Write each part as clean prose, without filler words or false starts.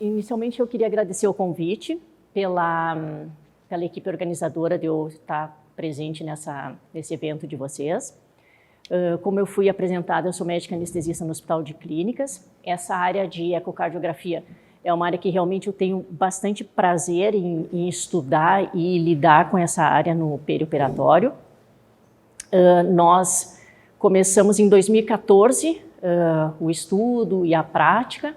Inicialmente eu queria agradecer o convite pela equipe organizadora de eu estar presente nesse evento de vocês. Como eu fui apresentada, eu sou médica anestesista no Hospital de Clínicas. Essa área de ecocardiografia é uma área que realmente eu tenho bastante prazer em estudar e lidar com essa área no perioperatório. Nós começamos em 2014 o estudo e a prática.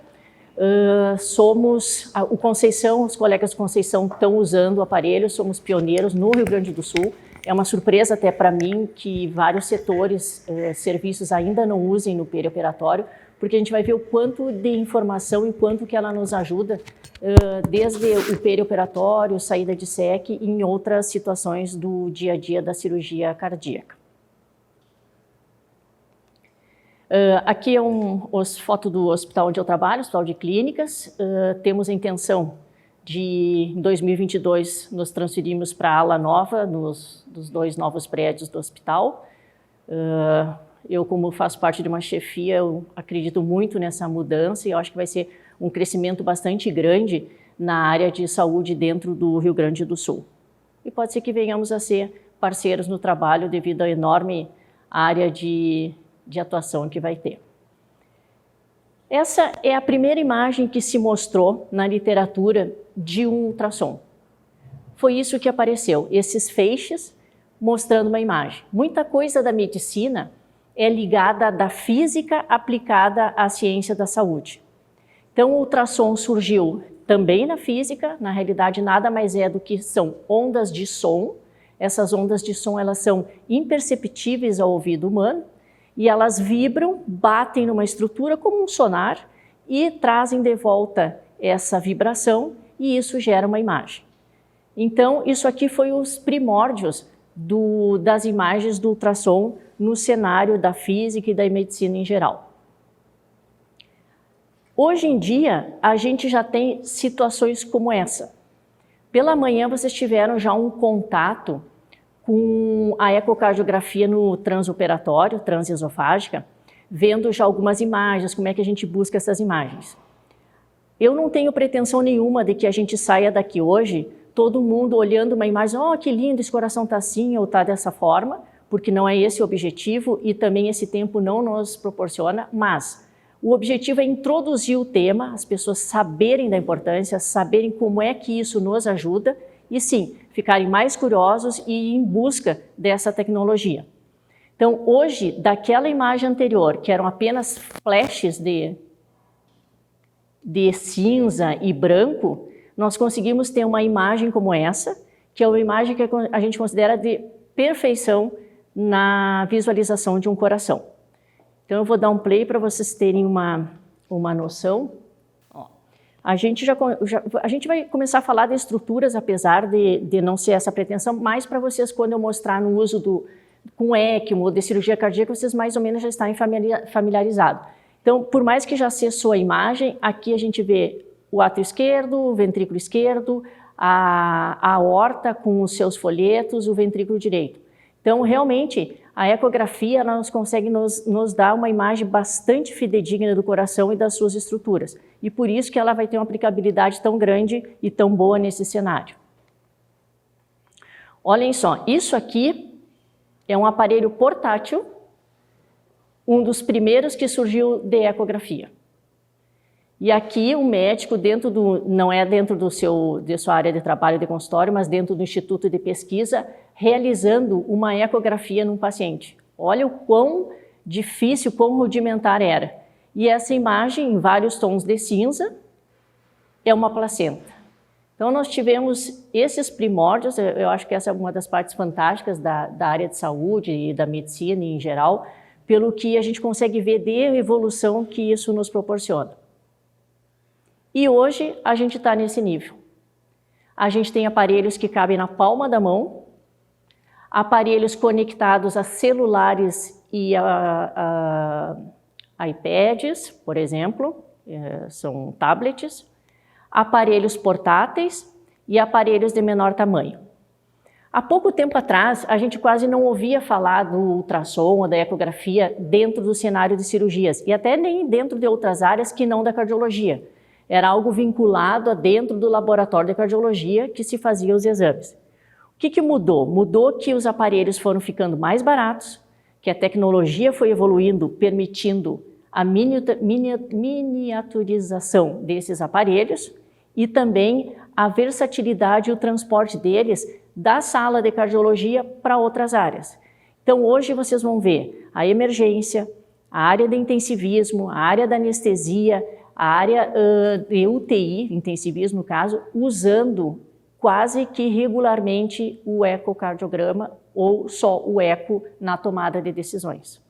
O Conceição, os colegas de Conceição estão usando o aparelho, somos pioneiros no Rio Grande do Sul. É uma surpresa até para mim que vários setores, serviços ainda não usem no perioperatório, porque a gente vai ver o quanto de informação e quanto que ela nos ajuda, desde o perioperatório, saída de SEC e em outras situações do dia a dia da cirurgia cardíaca. Aqui é as fotos do hospital onde eu trabalho, Hospital de Clínicas. Temos a intenção de, em 2022, nos transferirmos para a ala nova, dos 2 novos prédios do hospital. Eu, como faço parte de uma chefia, eu acredito muito nessa mudança e eu acho que vai ser um crescimento bastante grande na área de saúde dentro do Rio Grande do Sul. E pode ser que venhamos a ser parceiros no trabalho devido à enorme área de atuação que vai ter. Essa é a primeira imagem que se mostrou na literatura de um ultrassom. Foi isso que apareceu, esses feixes mostrando uma imagem. Muita coisa da medicina é ligada da física aplicada à ciência da saúde. Então o ultrassom surgiu também na física, na realidade nada mais é do que são ondas de som. Essas ondas de som elas são imperceptíveis ao ouvido humano, e elas vibram, batem numa estrutura como um sonar e trazem de volta essa vibração e isso gera uma imagem. Então, isso aqui foi os primórdios das imagens do ultrassom no cenário da física e da medicina em geral. Hoje em dia, a gente já tem situações como essa. Pela manhã, vocês tiveram já um contato com a ecocardiografia no transoperatório, transesofágica, vendo já algumas imagens, como é que a gente busca essas imagens. Eu não tenho pretensão nenhuma de que a gente saia daqui hoje, todo mundo olhando uma imagem, oh, que lindo, esse coração está assim ou está dessa forma, porque não é esse o objetivo e também esse tempo não nos proporciona, mas o objetivo é introduzir o tema, as pessoas saberem da importância, saberem como é que isso nos ajuda e sim, ficarem mais curiosos e ir em busca dessa tecnologia. Então, hoje, daquela imagem anterior, que eram apenas flashes de cinza e branco, nós conseguimos ter uma imagem como essa, que é uma imagem que a gente considera de perfeição na visualização de um coração. Então, eu vou dar um play para vocês terem uma noção. A gente vai começar a falar de estruturas, apesar de não ser essa pretensão, mais para vocês, quando eu mostrar no uso com ECMO ou de cirurgia cardíaca, vocês mais ou menos já estarem familiarizados. Então, por mais que já acessou a imagem, aqui a gente vê o átrio esquerdo, o ventrículo esquerdo, a aorta com os seus folhetos, o ventrículo direito. Então, realmente, a ecografia ela consegue nos dar uma imagem bastante fidedigna do coração e das suas estruturas. E por isso que ela vai ter uma aplicabilidade tão grande e tão boa nesse cenário. Olhem só, isso aqui é um aparelho portátil, um dos primeiros que surgiu de ecografia. E aqui o médico, não é dentro de sua área de trabalho de consultório, mas dentro do instituto de pesquisa, realizando uma ecografia num paciente. Olha o quão difícil, quão rudimentar era. E essa imagem, em vários tons de cinza, é uma placenta. Então nós tivemos esses primórdios, eu acho que essa é uma das partes fantásticas da área de saúde e da medicina em geral, pelo que a gente consegue ver de evolução que isso nos proporciona. E hoje a gente está nesse nível. A gente tem aparelhos que cabem na palma da mão, aparelhos conectados a celulares e a iPads, por exemplo, são tablets, aparelhos portáteis e aparelhos de menor tamanho. Há pouco tempo atrás, a gente quase não ouvia falar do ultrassom ou da ecografia dentro do cenário de cirurgias, e até nem dentro de outras áreas que não da cardiologia. Era algo vinculado a dentro do laboratório de cardiologia que se fazia os exames. O que mudou? Mudou que os aparelhos foram ficando mais baratos, que a tecnologia foi evoluindo, permitindo a miniaturização desses aparelhos e também a versatilidade e o transporte deles da sala de cardiologia para outras áreas. Então, hoje vocês vão ver a emergência, a área de intensivismo, a área da anestesia, a área de UTI, intensivismo no caso, usando quase que regularmente o ecocardiograma ou só o eco na tomada de decisões.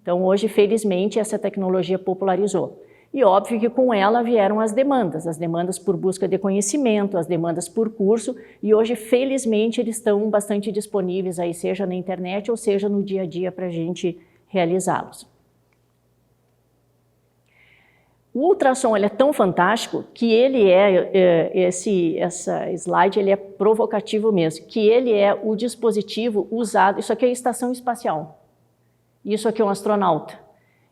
Então, hoje, felizmente, essa tecnologia popularizou. E óbvio que com ela vieram as demandas por busca de conhecimento, as demandas por curso, e hoje, felizmente, eles estão bastante disponíveis aí, seja na internet ou seja no dia a dia para a gente realizá-los. O ultrassom ele é tão fantástico que ele essa slide ele é provocativo mesmo, que ele é o dispositivo usado, isso aqui é a estação espacial, isso aqui é um astronauta.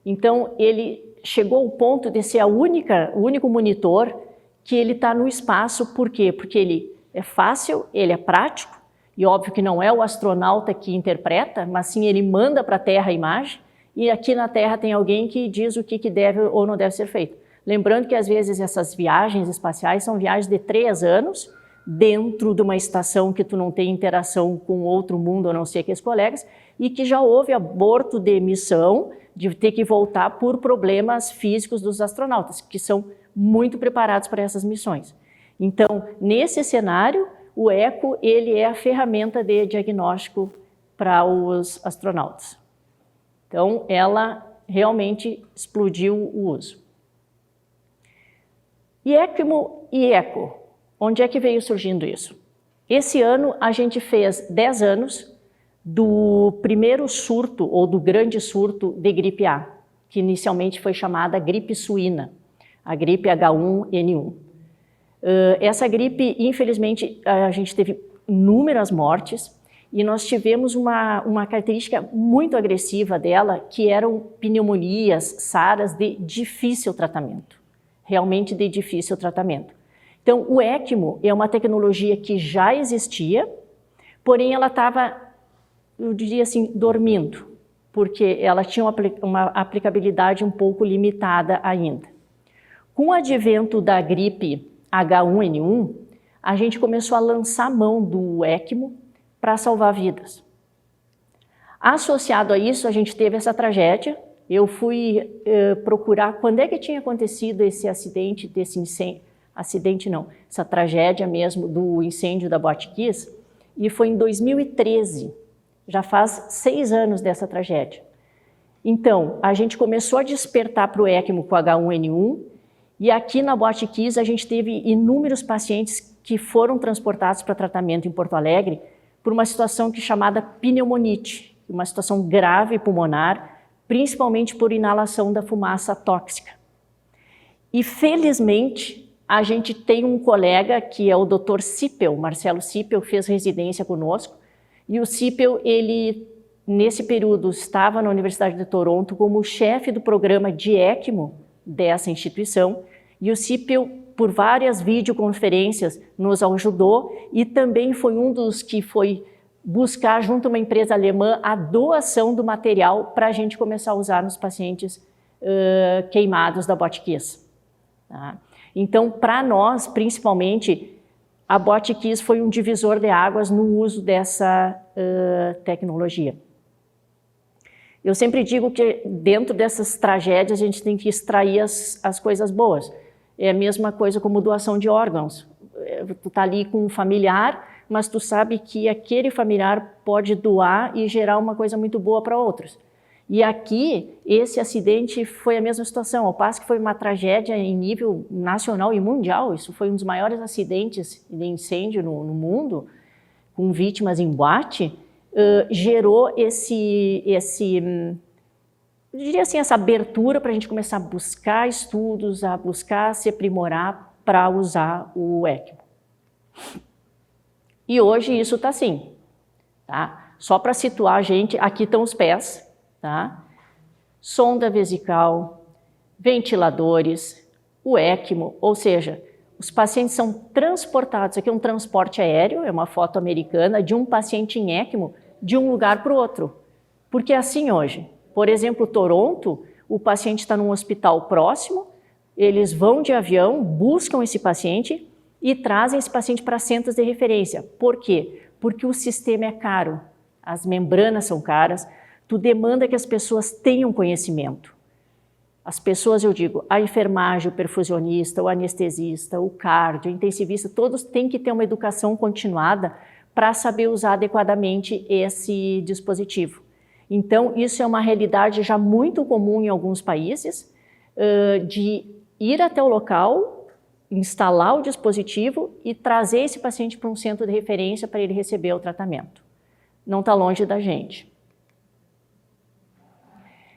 Então ele chegou ao ponto de ser o único monitor que ele está no espaço, por quê? Porque ele é fácil, ele é prático, e óbvio que não é o astronauta que interpreta, mas sim ele manda para a Terra a imagem, e aqui na Terra tem alguém que diz o que deve ou não deve ser feito. Lembrando que às vezes essas viagens espaciais são viagens de 3 anos, dentro de uma estação que tu não tem interação com outro mundo, a não ser aqueles colegas, e que já houve aborto de missão, de ter que voltar por problemas físicos dos astronautas, que são muito preparados para essas missões. Então, nesse cenário, o eco ele é a ferramenta de diagnóstico para os astronautas. Então, ela realmente explodiu o uso. E ECMO e eco, onde é que veio surgindo isso? Esse ano a gente fez 10 anos do primeiro surto, ou do grande surto de gripe A, que inicialmente foi chamada gripe suína, a gripe H1N1. Essa gripe, infelizmente, a gente teve inúmeras mortes, e nós tivemos uma característica muito agressiva dela, que eram pneumonias, SARAs de difícil tratamento, realmente de difícil tratamento. Então, o ECMO é uma tecnologia que já existia, porém ela estava, eu diria assim, dormindo, porque ela tinha uma aplicabilidade um pouco limitada ainda. Com o advento da gripe H1N1, a gente começou a lançar mão do ECMO para salvar vidas. Associado a isso, a gente teve essa tragédia. Eu fui procurar quando é que tinha acontecido esse acidente, essa tragédia mesmo do incêndio da Botkiss, e foi em 2013, já faz 6 anos dessa tragédia. Então, a gente começou a despertar para o ECMO com H1N1, e aqui na Botkiss a gente teve inúmeros pacientes que foram transportados para tratamento em Porto Alegre por uma situação chamada pneumonite, uma situação grave pulmonar, principalmente por inalação da fumaça tóxica. E felizmente a gente tem um colega que é o Dr. Sipel, Marcelo Sipel, fez residência conosco, e o Sipel, ele nesse período estava na Universidade de Toronto como chefe do programa de ECMO dessa instituição, e o Sipel, por várias videoconferências, nos ajudou e também foi um dos que foi buscar, junto a uma empresa alemã, a doação do material para a gente começar a usar nos pacientes queimados da Botkiss. Tá? Então, para nós, principalmente, a Botkiss foi um divisor de águas no uso dessa tecnologia. Eu sempre digo que dentro dessas tragédias a gente tem que extrair as coisas boas. É a mesma coisa como doação de órgãos. Tu está ali com um familiar, mas tu sabe que aquele familiar pode doar e gerar uma coisa muito boa para outros. E aqui, esse acidente foi a mesma situação, ao passo que foi uma tragédia em nível nacional e mundial. Isso foi um dos maiores acidentes de incêndio no mundo, com vítimas em boate, gerou eu diria assim, essa abertura para a gente começar a buscar estudos, a buscar se aprimorar para usar o ECMO. E hoje isso está assim, tá? Só para situar a gente, aqui estão os pés, tá? Sonda vesical, ventiladores, o ECMO, ou seja, os pacientes são transportados, aqui é um transporte aéreo, é uma foto americana, de um paciente em ECMO de um lugar para o outro. Porque é assim hoje. Por exemplo, Toronto, o paciente está num hospital próximo, eles vão de avião, buscam esse paciente e trazem esse paciente para centros de referência. Por quê? Porque o sistema é caro, as membranas são caras, tu demanda que as pessoas tenham conhecimento. As pessoas, eu digo, a enfermagem, o perfusionista, o anestesista, o cardio, o intensivista, todos têm que ter uma educação continuada para saber usar adequadamente esse dispositivo. Então, isso é uma realidade já muito comum em alguns países, de ir até o local, instalar o dispositivo e trazer esse paciente para um centro de referência para ele receber o tratamento. Não está longe da gente.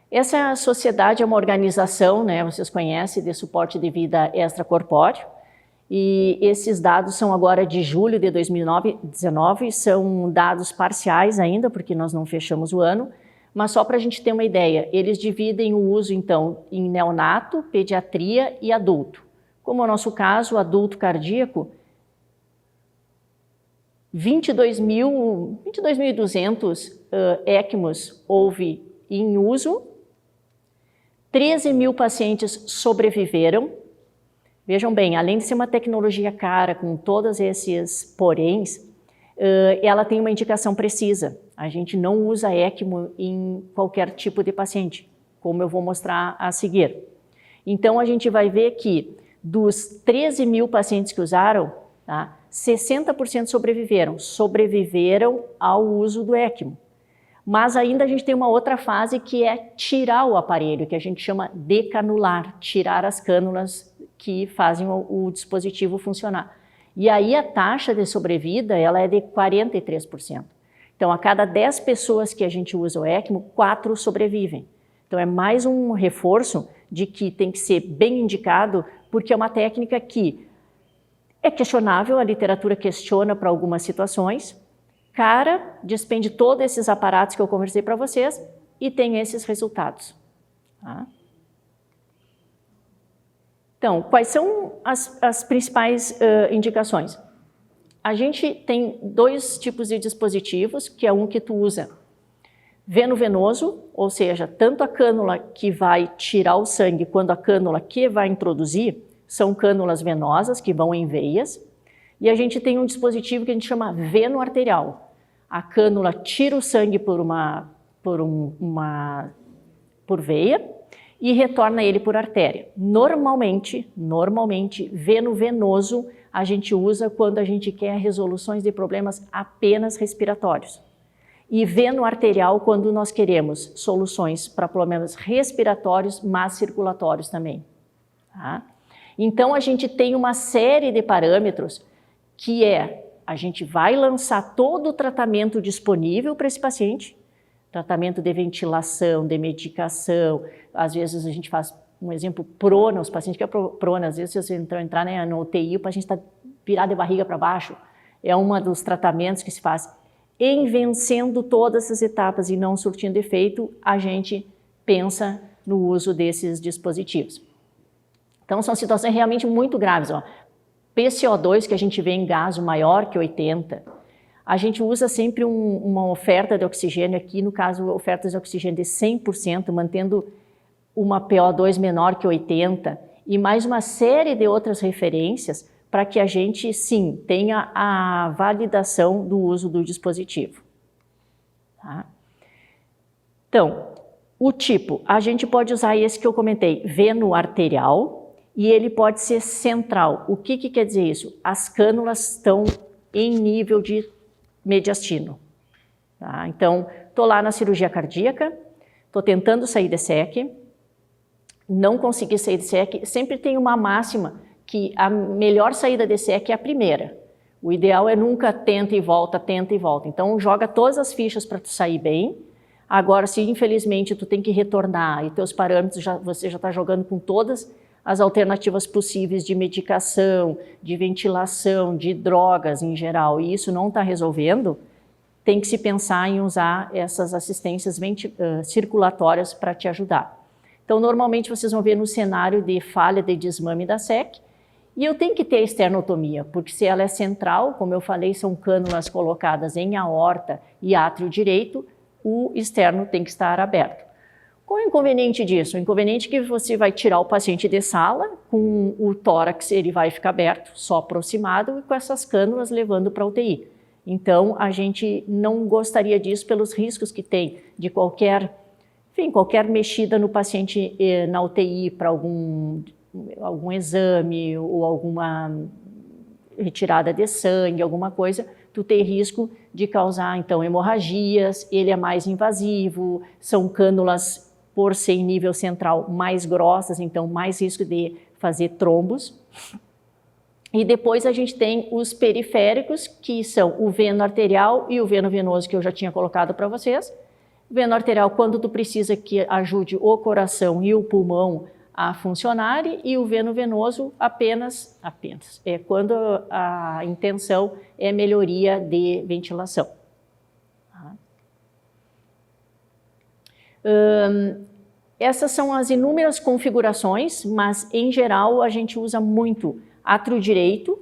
Essa sociedade é uma organização, né, vocês conhecem, de suporte de vida extracorpóreo, e esses dados são agora de julho de 2019, são dados parciais ainda, porque nós não fechamos o ano, mas só para a gente ter uma ideia, eles dividem o uso, então, em neonato, pediatria e adulto. Como é o nosso caso, adulto cardíaco, 22.200 ECMOs houve em uso, 13 mil pacientes sobreviveram. Vejam bem, além de ser uma tecnologia cara, com todos esses poréns, ela tem uma indicação precisa. A gente não usa ECMO em qualquer tipo de paciente, como eu vou mostrar a seguir. Então, a gente vai ver que dos 13 mil pacientes que usaram, tá, 60% sobreviveram ao uso do ECMO. Mas ainda a gente tem uma outra fase que é tirar o aparelho, que a gente chama de canular, tirar as cânulas que fazem o dispositivo funcionar. E aí a taxa de sobrevida ela é de 43%. Então, a cada 10 pessoas que a gente usa o ECMO, 4 sobrevivem. Então, é mais um reforço de que tem que ser bem indicado, porque é uma técnica que é questionável, a literatura questiona para algumas situações, cara, despende todos esses aparatos que eu conversei para vocês e tem esses resultados. Tá? Então, quais são as principais indicações? A gente tem 2 tipos de dispositivos, que é um que tu usa veno-venoso, ou seja, tanto a cânula que vai tirar o sangue quanto a cânula que vai introduzir, são cânulas venosas que vão em veias, e a gente tem um dispositivo que a gente chama veno-arterial. A cânula tira o sangue por veia e retorna ele por artéria. Normalmente, veno-venoso a gente usa quando a gente quer resoluções de problemas apenas respiratórios. E veno-arterial quando nós queremos soluções para problemas respiratórios, mas circulatórios também. Tá? Então, a gente tem uma série de parâmetros que a gente vai lançar todo o tratamento disponível para esse paciente, tratamento de ventilação, de medicação, às vezes a gente faz, um exemplo, prona, os pacientes que é prona, às vezes se você entrar né, no UTI, o paciente está virado de barriga para baixo, é um dos tratamentos que se faz. Em vencendo todas essas etapas e não surtindo efeito, a gente pensa no uso desses dispositivos. Então, são situações realmente muito graves. Ó. PCO2, que a gente vê em gaso maior que 80, a gente usa sempre uma oferta de oxigênio aqui, no caso, ofertas de oxigênio de 100%, mantendo uma PO2 menor que 80, e mais uma série de outras referências para que a gente, sim, tenha a validação do uso do dispositivo. Tá? Então, o tipo, a gente pode usar esse que eu comentei, veno-arterial, e ele pode ser central. O que quer dizer isso? As cânulas estão em nível de mediastino. Tá? Então, estou lá na cirurgia cardíaca, estou tentando sair de SEC, não consegui sair de SEC, sempre tem uma máxima que a melhor saída de SEC é a primeira. O ideal é nunca tenta e volta. Então, joga todas as fichas para tu sair bem. Agora, se infelizmente tu tem que retornar e teus parâmetros, você já está jogando com todas as alternativas possíveis de medicação, de ventilação, de drogas em geral, e isso não está resolvendo, tem que se pensar em usar essas assistências circulatórias para te ajudar. Então, normalmente, vocês vão ver no cenário de falha de desmame da SEC, e eu tenho que ter a esternotomia, porque se ela é central, como eu falei, são cânulas colocadas em aorta e átrio direito, o externo tem que estar aberto. Qual é o inconveniente disso? O inconveniente é que você vai tirar o paciente de sala, com o tórax ele vai ficar aberto, só aproximado, e com essas cânulas levando para a UTI. Então, a gente não gostaria disso pelos riscos que tem de qualquer mexida no paciente na UTI para algum exame ou alguma retirada de sangue, alguma coisa, tu tem risco de causar, então, hemorragias, ele é mais invasivo, são cânulas, por ser em nível central, mais grossas, então, mais risco de fazer trombos. E depois a gente tem os periféricos, que são o veno arterial e o veno venoso, que eu já tinha colocado para vocês. O veno arterial, quando tu precisa que ajude o coração e o pulmão a funcionarem, e o veno venoso apenas é quando a intenção é melhoria de ventilação. Essas são as inúmeras configurações, mas em geral a gente usa muito átrio direito.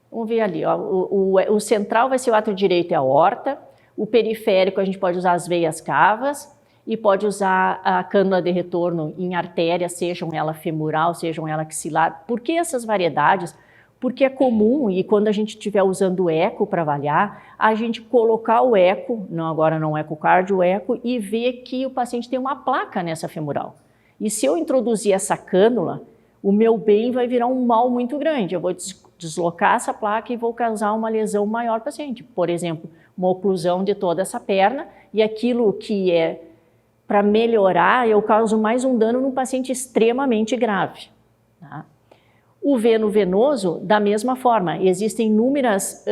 Vamos ver ali, ó, o central vai ser o átrio direito e a aorta, o periférico a gente pode usar as veias cavas, e pode usar a cânula de retorno em artéria, sejam ela femoral, sejam ela axilar. Por que essas variedades? Porque é comum, e quando a gente estiver usando o eco para avaliar, a gente colocar o eco, agora não ecocardio, o eco, e ver que o paciente tem uma placa nessa femoral. E se eu introduzir essa cânula, o meu bem vai virar um mal muito grande. Eu vou deslocar essa placa e vou causar uma lesão maior para o paciente. Por exemplo, uma oclusão de toda essa perna, e aquilo que é para melhorar, eu causo mais um dano num paciente extremamente grave. Tá? O veno venoso, da mesma forma, existem inúmeras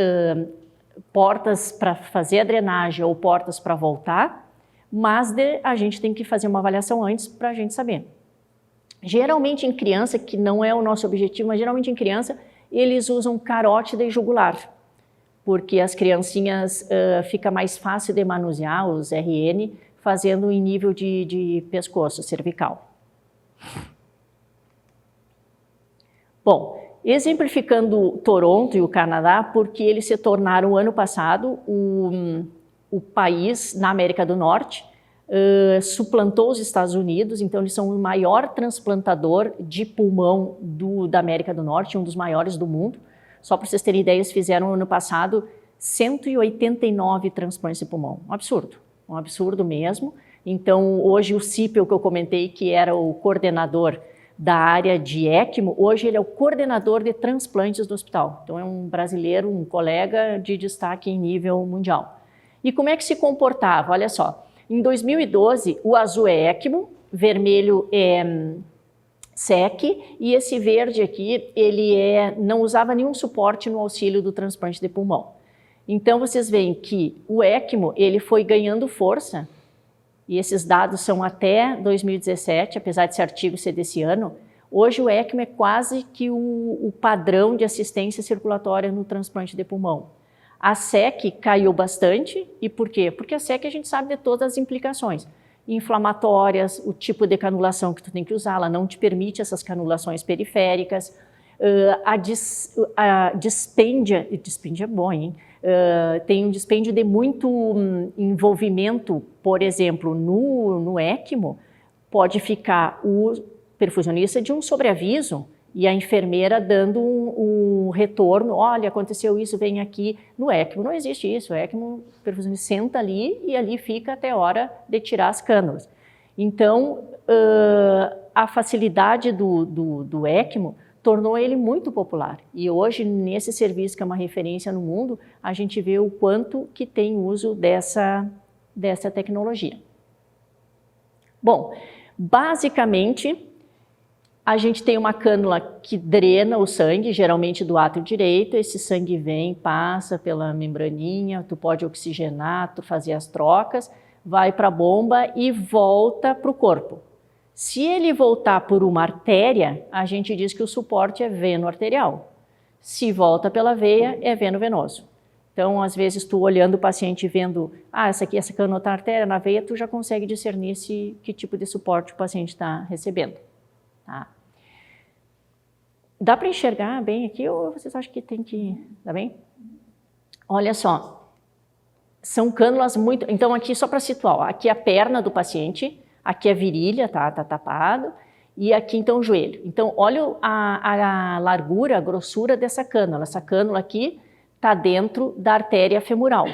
portas para fazer a drenagem ou portas para voltar, mas a gente tem que fazer uma avaliação antes para a gente saber. Geralmente em criança, que não é o nosso objetivo, mas geralmente em criança, eles usam carótida e jugular, porque as criancinhas fica mais fácil de manusear os RN, fazendo em nível de pescoço cervical. Bom, exemplificando Toronto e o Canadá, porque eles se tornaram, ano passado, o país na América do Norte, suplantou os Estados Unidos, então eles são o maior transplantador de pulmão da América do Norte, um dos maiores do mundo. Só para vocês terem ideia, eles fizeram, ano passado, 189 transplantes de pulmão. Um absurdo mesmo. Então, hoje o Cipel, que eu comentei, que era o coordenador da área de ECMO, hoje ele é o coordenador de transplantes do hospital. Então, é um brasileiro, um colega de destaque em nível mundial. E como é que se comportava? Olha só, em 2012, o azul é ECMO, vermelho é SEC, e esse verde aqui, ele não usava nenhum suporte no auxílio do transplante de pulmão. Então, vocês veem que o ECMO ele foi ganhando força, e esses dados são até 2017, apesar desse artigo ser desse ano. Hoje o ECMO é quase que o padrão de assistência circulatória no transplante de pulmão. A SEC caiu bastante, e por quê? Porque a SEC a gente sabe de todas as implicações. Inflamatórias, o tipo de canulação que tu tem que usar, ela não te permite essas canulações periféricas. A dispêndia é bom, hein? Tem um dispêndio de muito envolvimento, por exemplo, no ECMO, pode ficar o perfusionista de um sobreaviso e a enfermeira dando um retorno, olha, aconteceu isso, vem aqui. No ECMO não existe isso, o ECMO, o perfusionista senta ali e ali fica até a hora de tirar as cânulas. Então, a facilidade do ECMO tornou ele muito popular. E hoje, nesse serviço, que é uma referência no mundo, a gente vê o quanto que tem uso dessa tecnologia. Bom, basicamente, a gente tem uma cânula que drena o sangue, geralmente do átrio direito, esse sangue vem, passa pela membraninha, tu pode oxigenar, tu fazer as trocas, vai para a bomba e volta para o corpo. Se ele voltar por uma artéria, a gente diz que o suporte é veno arterial. Se volta pela veia, é veno venoso. Então, às vezes, tu olhando o paciente e vendo, essa cânula está na artéria, na veia, tu já consegue discernir que tipo de suporte o paciente está recebendo. Tá? Dá para enxergar bem aqui ou vocês acham que tem que... Tá bem? Olha só, são cânulas muito... Então, aqui, só para situar, ó, aqui é a perna do paciente, aqui é a virilha, tá tapado, e aqui, então, o joelho. Então, olha a largura, a grossura dessa cânula. Essa cânula aqui está dentro da artéria femoral.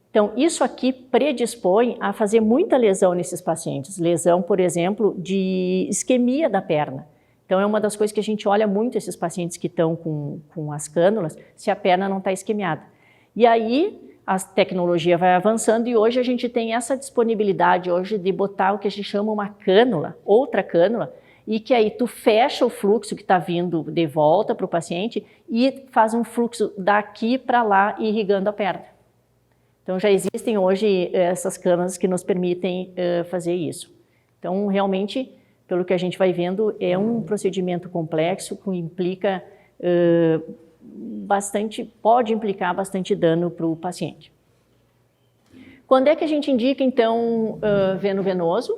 Então, isso aqui predispõe a fazer muita lesão nesses pacientes. Lesão, por exemplo, de isquemia da perna. Então, é uma das coisas que a gente olha muito esses pacientes que estão com as cânulas, se a perna não está isquemiada. E aí, a tecnologia vai avançando e hoje a gente tem essa disponibilidade hoje de botar o que a gente chama uma cânula, outra cânula, e que aí tu fecha o fluxo que está vindo de volta para o paciente e faz um fluxo daqui para lá irrigando a perna. Então já existem hoje essas cânulas que nos permitem fazer isso. Então realmente, pelo que a gente vai vendo, é um procedimento complexo que implica pode implicar bastante dano para o paciente. Quando é que a gente indica então veno venoso?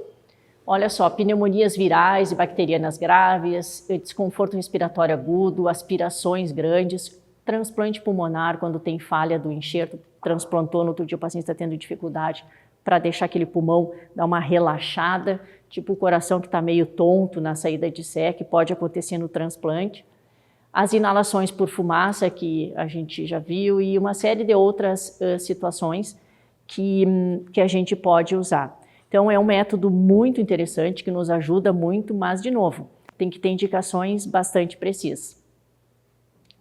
Olha só, pneumonias virais e bacterianas graves, desconforto respiratório agudo, aspirações grandes, transplante pulmonar quando tem falha do enxerto, transplantou, no outro dia o paciente está tendo dificuldade para deixar aquele pulmão dar uma relaxada, tipo o coração que está meio tonto na saída de SEC, pode acontecer no transplante. As inalações por fumaça, que a gente já viu, e uma série de outras situações que a gente pode usar. Então, é um método muito interessante, que nos ajuda muito, mas, de novo, tem que ter indicações bastante precisas.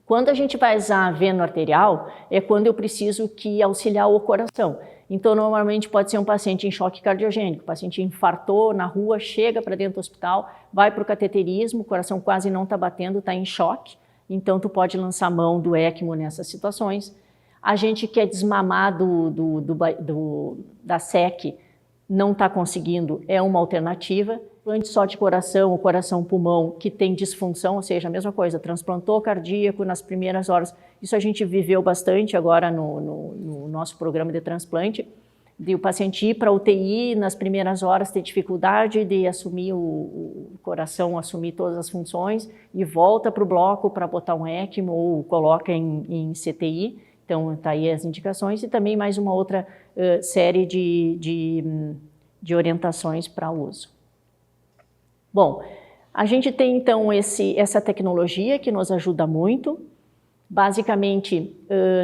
Quando a gente vai usar a veno arterial, é quando eu preciso que auxiliar o coração. Então, normalmente pode ser um paciente em choque cardiogênico, o paciente infartou na rua, chega para dentro do hospital, vai para o cateterismo, o coração quase não está batendo, está em choque, então tu pode lançar mão do ECMO nessas situações. A gente quer desmamar da SEC, não está conseguindo, é uma alternativa. Implante só de coração, o coração-pulmão, que tem disfunção, ou seja, a mesma coisa, transplantou cardíaco nas primeiras horas. Isso a gente viveu bastante agora no nosso programa de transplante, de o paciente ir para a UTI nas primeiras horas, ter dificuldade de assumir o coração, assumir todas as funções, e volta para o bloco para botar um ECMO ou coloca em CTI. Então, está aí as indicações e também mais uma outra série de orientações para uso. Bom, a gente tem então essa tecnologia que nos ajuda muito. Basicamente,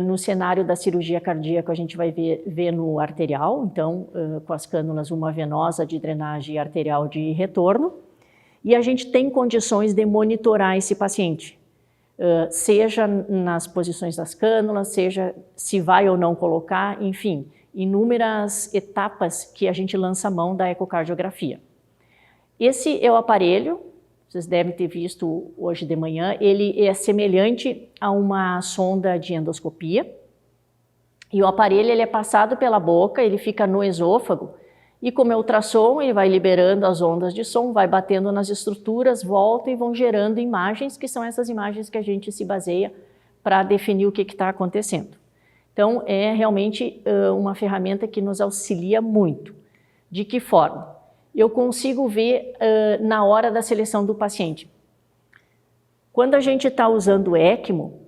no cenário da cirurgia cardíaca, a gente vai ver no arterial, então, com as cânulas, uma venosa de drenagem e arterial de retorno. E a gente tem condições de monitorar esse paciente. Seja nas posições das cânulas, seja se vai ou não colocar, enfim, inúmeras etapas que a gente lança a mão da ecocardiografia. Esse é o aparelho, vocês devem ter visto hoje de manhã, ele é semelhante a uma sonda de endoscopia, e o aparelho ele é passado pela boca, ele fica no esôfago, e como é ultrassom, ele vai liberando as ondas de som, vai batendo nas estruturas, volta e vão gerando imagens, que são essas imagens que a gente se baseia para definir o que está acontecendo. Então, é realmente uma ferramenta que nos auxilia muito. De que forma? Eu consigo ver na hora da seleção do paciente. Quando a gente está usando o ECMO,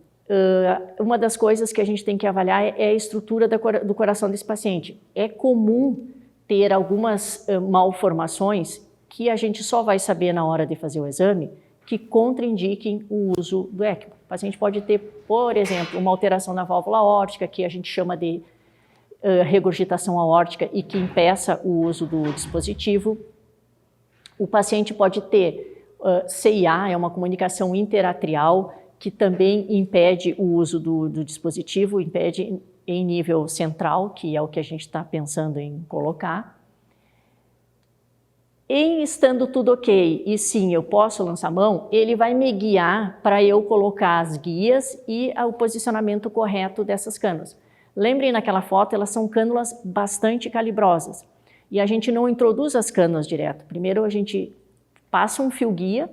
uma das coisas que a gente tem que avaliar é a estrutura do coração desse paciente. É comum ter algumas malformações que a gente só vai saber na hora de fazer o exame, que contraindiquem o uso do ECMO. O paciente pode ter, por exemplo, uma alteração na válvula aórtica, que a gente chama de regurgitação aórtica e que impeça o uso do dispositivo. O paciente pode ter CIA, é uma comunicação interatrial, que também impede o uso do dispositivo, impede em nível central, que é o que a gente está pensando em colocar. Em estando tudo ok, e sim, eu posso lançar mão, ele vai me guiar para eu colocar as guias e o posicionamento correto dessas cânulas. Lembrem naquela foto, elas são cânulas bastante calibrosas. E a gente não introduz as cânulas direto. Primeiro a gente passa um fio guia,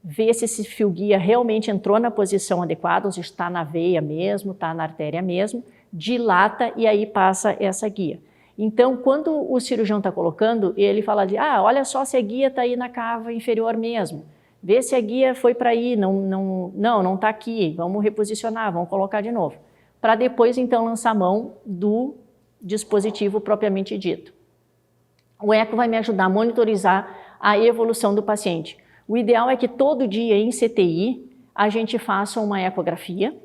vê se esse fio guia realmente entrou na posição adequada, ou se está na veia mesmo, está na artéria mesmo. dilata e aí passa essa guia. Então, quando o cirurgião está colocando, ele fala de, olha só se a guia está aí na cava inferior mesmo. Vê se a guia foi para aí, não está aqui, vamos reposicionar, vamos colocar de novo. Para depois, então, lançar mão do dispositivo propriamente dito. O eco vai me ajudar a monitorizar a evolução do paciente. O ideal é que todo dia em CTI a gente faça uma ecografia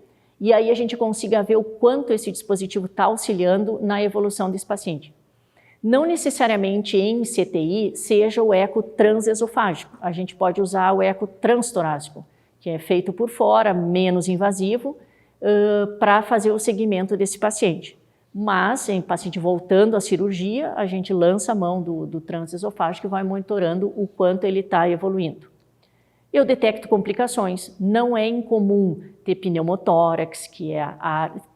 e aí a gente consiga ver o quanto esse dispositivo está auxiliando na evolução desse paciente. Não necessariamente em CTI seja o eco transesofágico, a gente pode usar o eco transtorácico, que é feito por fora, menos invasivo, para fazer o segmento desse paciente. Mas, em paciente voltando à cirurgia, a gente lança a mão do transesofágico e vai monitorando o quanto ele está evoluindo. Eu detecto complicações, não é incomum ter pneumotórax, que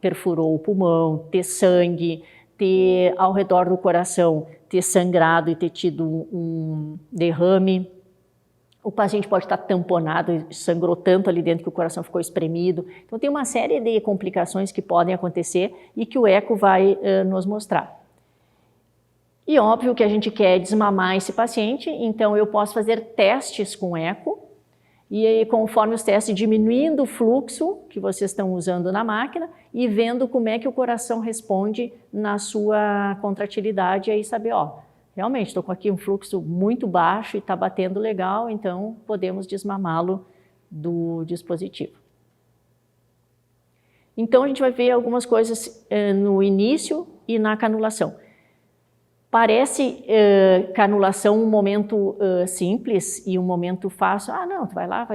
perfurou o pulmão, ter sangue, ter ao redor do coração, ter sangrado e ter tido um derrame. O paciente pode estar tamponado, sangrou tanto ali dentro que o coração ficou espremido. Então tem uma série de complicações que podem acontecer e que o eco vai nos mostrar. E óbvio que a gente quer desmamar esse paciente, então eu posso fazer testes com eco, e aí, conforme os testes, diminuindo o fluxo que vocês estão usando na máquina e vendo como é que o coração responde na sua contratilidade, e aí saber, realmente estou com aqui um fluxo muito baixo e está batendo legal, então podemos desmamá-lo do dispositivo. Então a gente vai ver algumas coisas no início e na canulação. Parece canulação um momento simples e um momento fácil. Não, tu vai lá,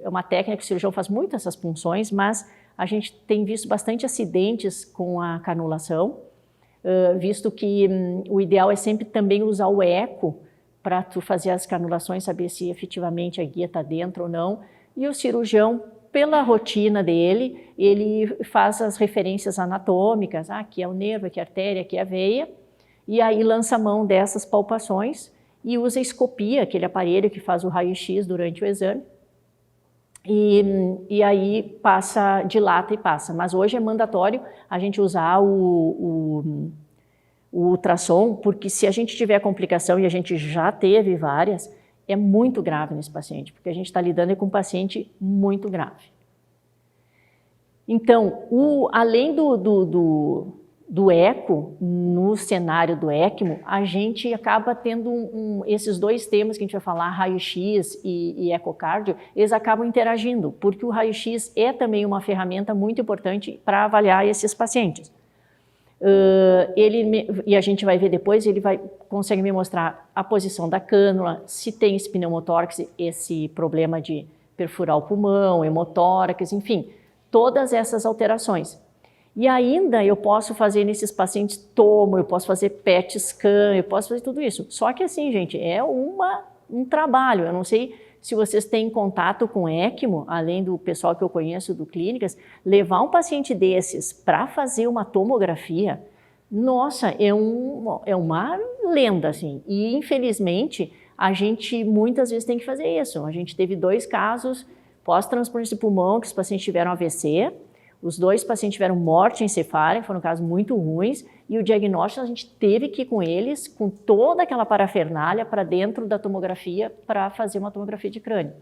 é uma técnica que o cirurgião faz muito essas punções, mas a gente tem visto bastante acidentes com a canulação, visto que o ideal é sempre também usar o eco para tu fazer as canulações, saber se efetivamente a guia está dentro ou não, e o cirurgião, pela rotina dele, ele faz as referências anatômicas, aqui é o nervo, aqui é a artéria, aqui é a veia, e aí lança a mão dessas palpações e usa a escopia, aquele aparelho que faz o raio-x durante o exame, e aí dilata e passa. Mas hoje é mandatório a gente usar o ultrassom, porque se a gente tiver complicação, e a gente já teve várias, é muito grave nesse paciente, porque a gente está lidando com um paciente muito grave. Então, além do eco, no cenário do ECMO, a gente acaba tendo esses dois temas que a gente vai falar, raio-x e ecocardio, eles acabam interagindo, porque o raio-x é também uma ferramenta muito importante para avaliar esses pacientes. E a gente vai ver depois, ele consegue me mostrar a posição da cânula, se tem esse pneumotórax, esse problema de perfurar o pulmão, hemotórax, enfim, todas essas alterações. E ainda eu posso fazer nesses pacientes tomo, eu posso fazer PET scan, eu posso fazer tudo isso. Só que assim, gente, é um trabalho. Eu não sei se vocês têm contato com ECMO, além do pessoal que eu conheço do clínicas, levar um paciente desses para fazer uma tomografia, nossa, é uma lenda, assim. E infelizmente, a gente muitas vezes tem que fazer isso. A gente teve 2 casos pós-transplante de pulmão, que os pacientes tiveram AVC, os 2 pacientes tiveram morte encefálica, foram casos muito ruins, e o diagnóstico a gente teve que ir com eles, com toda aquela parafernália para dentro da tomografia para fazer uma tomografia de crânio.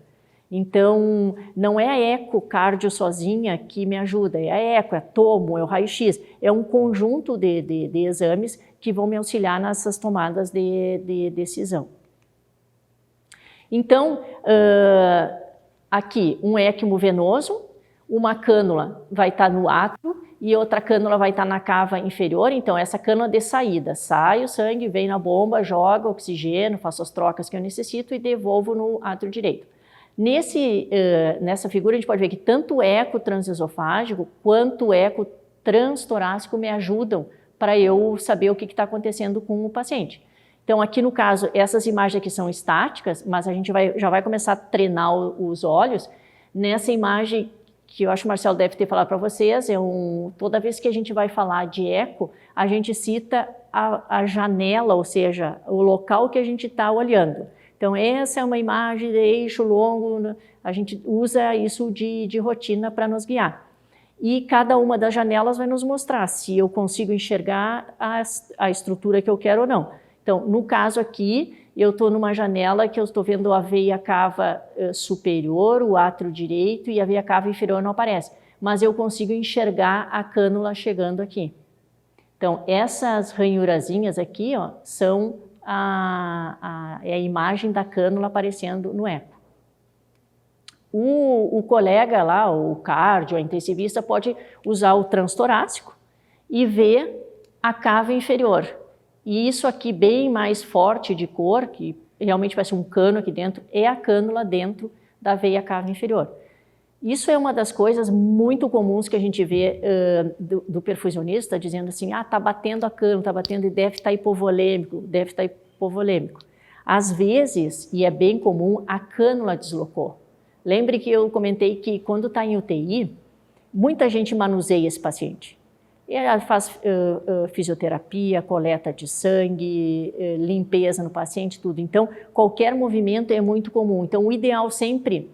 Então, não é a ecocardio sozinha que me ajuda, é a eco, é a tomo, é o raio-x, é um conjunto de exames que vão me auxiliar nessas tomadas de decisão. Então, aqui, um ECMO venoso, uma cânula vai estar no átrio e outra cânula vai estar na cava inferior, então essa cânula de saída, sai o sangue, vem na bomba, joga oxigênio, faço as trocas que eu necessito e devolvo no átrio direito. Nessa figura a gente pode ver que tanto o eco transesofágico quanto o eco transtorácico me ajudam para eu saber o que está acontecendo com o paciente. Então aqui no caso, essas imagens aqui são estáticas, mas a gente já vai começar a treinar os olhos. Nessa imagem que eu acho que o Marcelo deve ter falado para vocês, toda vez que a gente vai falar de eco, a gente cita a janela, ou seja, o local que a gente está olhando. Então, essa é uma imagem de eixo longo, a gente usa isso de rotina para nos guiar. e cada uma das janelas vai nos mostrar se eu consigo enxergar a estrutura que eu quero ou não. Então, no caso aqui, eu estou numa janela que eu estou vendo a veia cava superior, o átrio direito, e a veia cava inferior não aparece, mas eu consigo enxergar a cânula chegando aqui. Então, essas ranhurazinhas aqui, ó, são a imagem da cânula aparecendo no eco. O colega lá, o cardio, a intensivista, pode usar o transtorácico e ver a cava inferior. E isso aqui bem mais forte de cor, que realmente parece um cano aqui dentro, é a cânula dentro da veia cava inferior. Isso é uma das coisas muito comuns que a gente vê do perfusionista, dizendo assim, tá batendo a cânula, tá batendo e deve estar hipovolêmico, deve estar hipovolêmico. Às vezes, e é bem comum, a cânula deslocou. Lembre que eu comentei que quando está em UTI, muita gente manuseia esse paciente. Ela faz fisioterapia, coleta de sangue, limpeza no paciente, tudo. Então, qualquer movimento é muito comum. Então, o ideal sempre,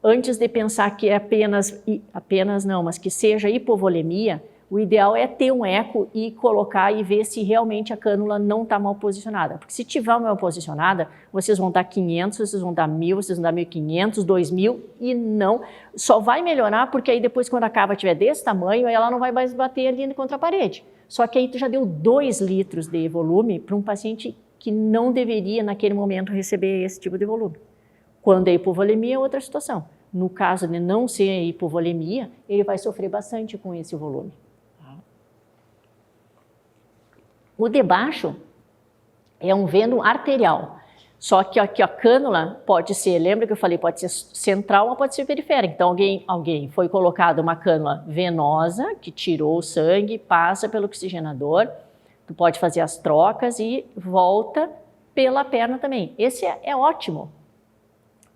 antes de pensar que é apenas não, mas que seja hipovolemia, o ideal é ter um eco e colocar e ver se realmente a cânula não está mal posicionada. Porque se tiver mal posicionada, vocês vão dar 500, vocês vão dar 1.000, vocês vão dar 1.500, 2.000 e não. Só vai melhorar porque aí depois quando a cava estiver desse tamanho, aí ela não vai mais bater ali contra a parede. Só que aí tu já deu 2 litros de volume para um paciente que não deveria naquele momento receber esse tipo de volume. Quando é hipovolemia é outra situação. No caso de não ser hipovolemia, ele vai sofrer bastante com esse volume. O de baixo é um veno arterial, só que aqui a cânula pode ser, lembra que eu falei, pode ser central ou pode ser periférica. Então alguém foi colocado uma cânula venosa, que tirou o sangue, passa pelo oxigenador, tu pode fazer as trocas e volta pela perna também. Esse é ótimo.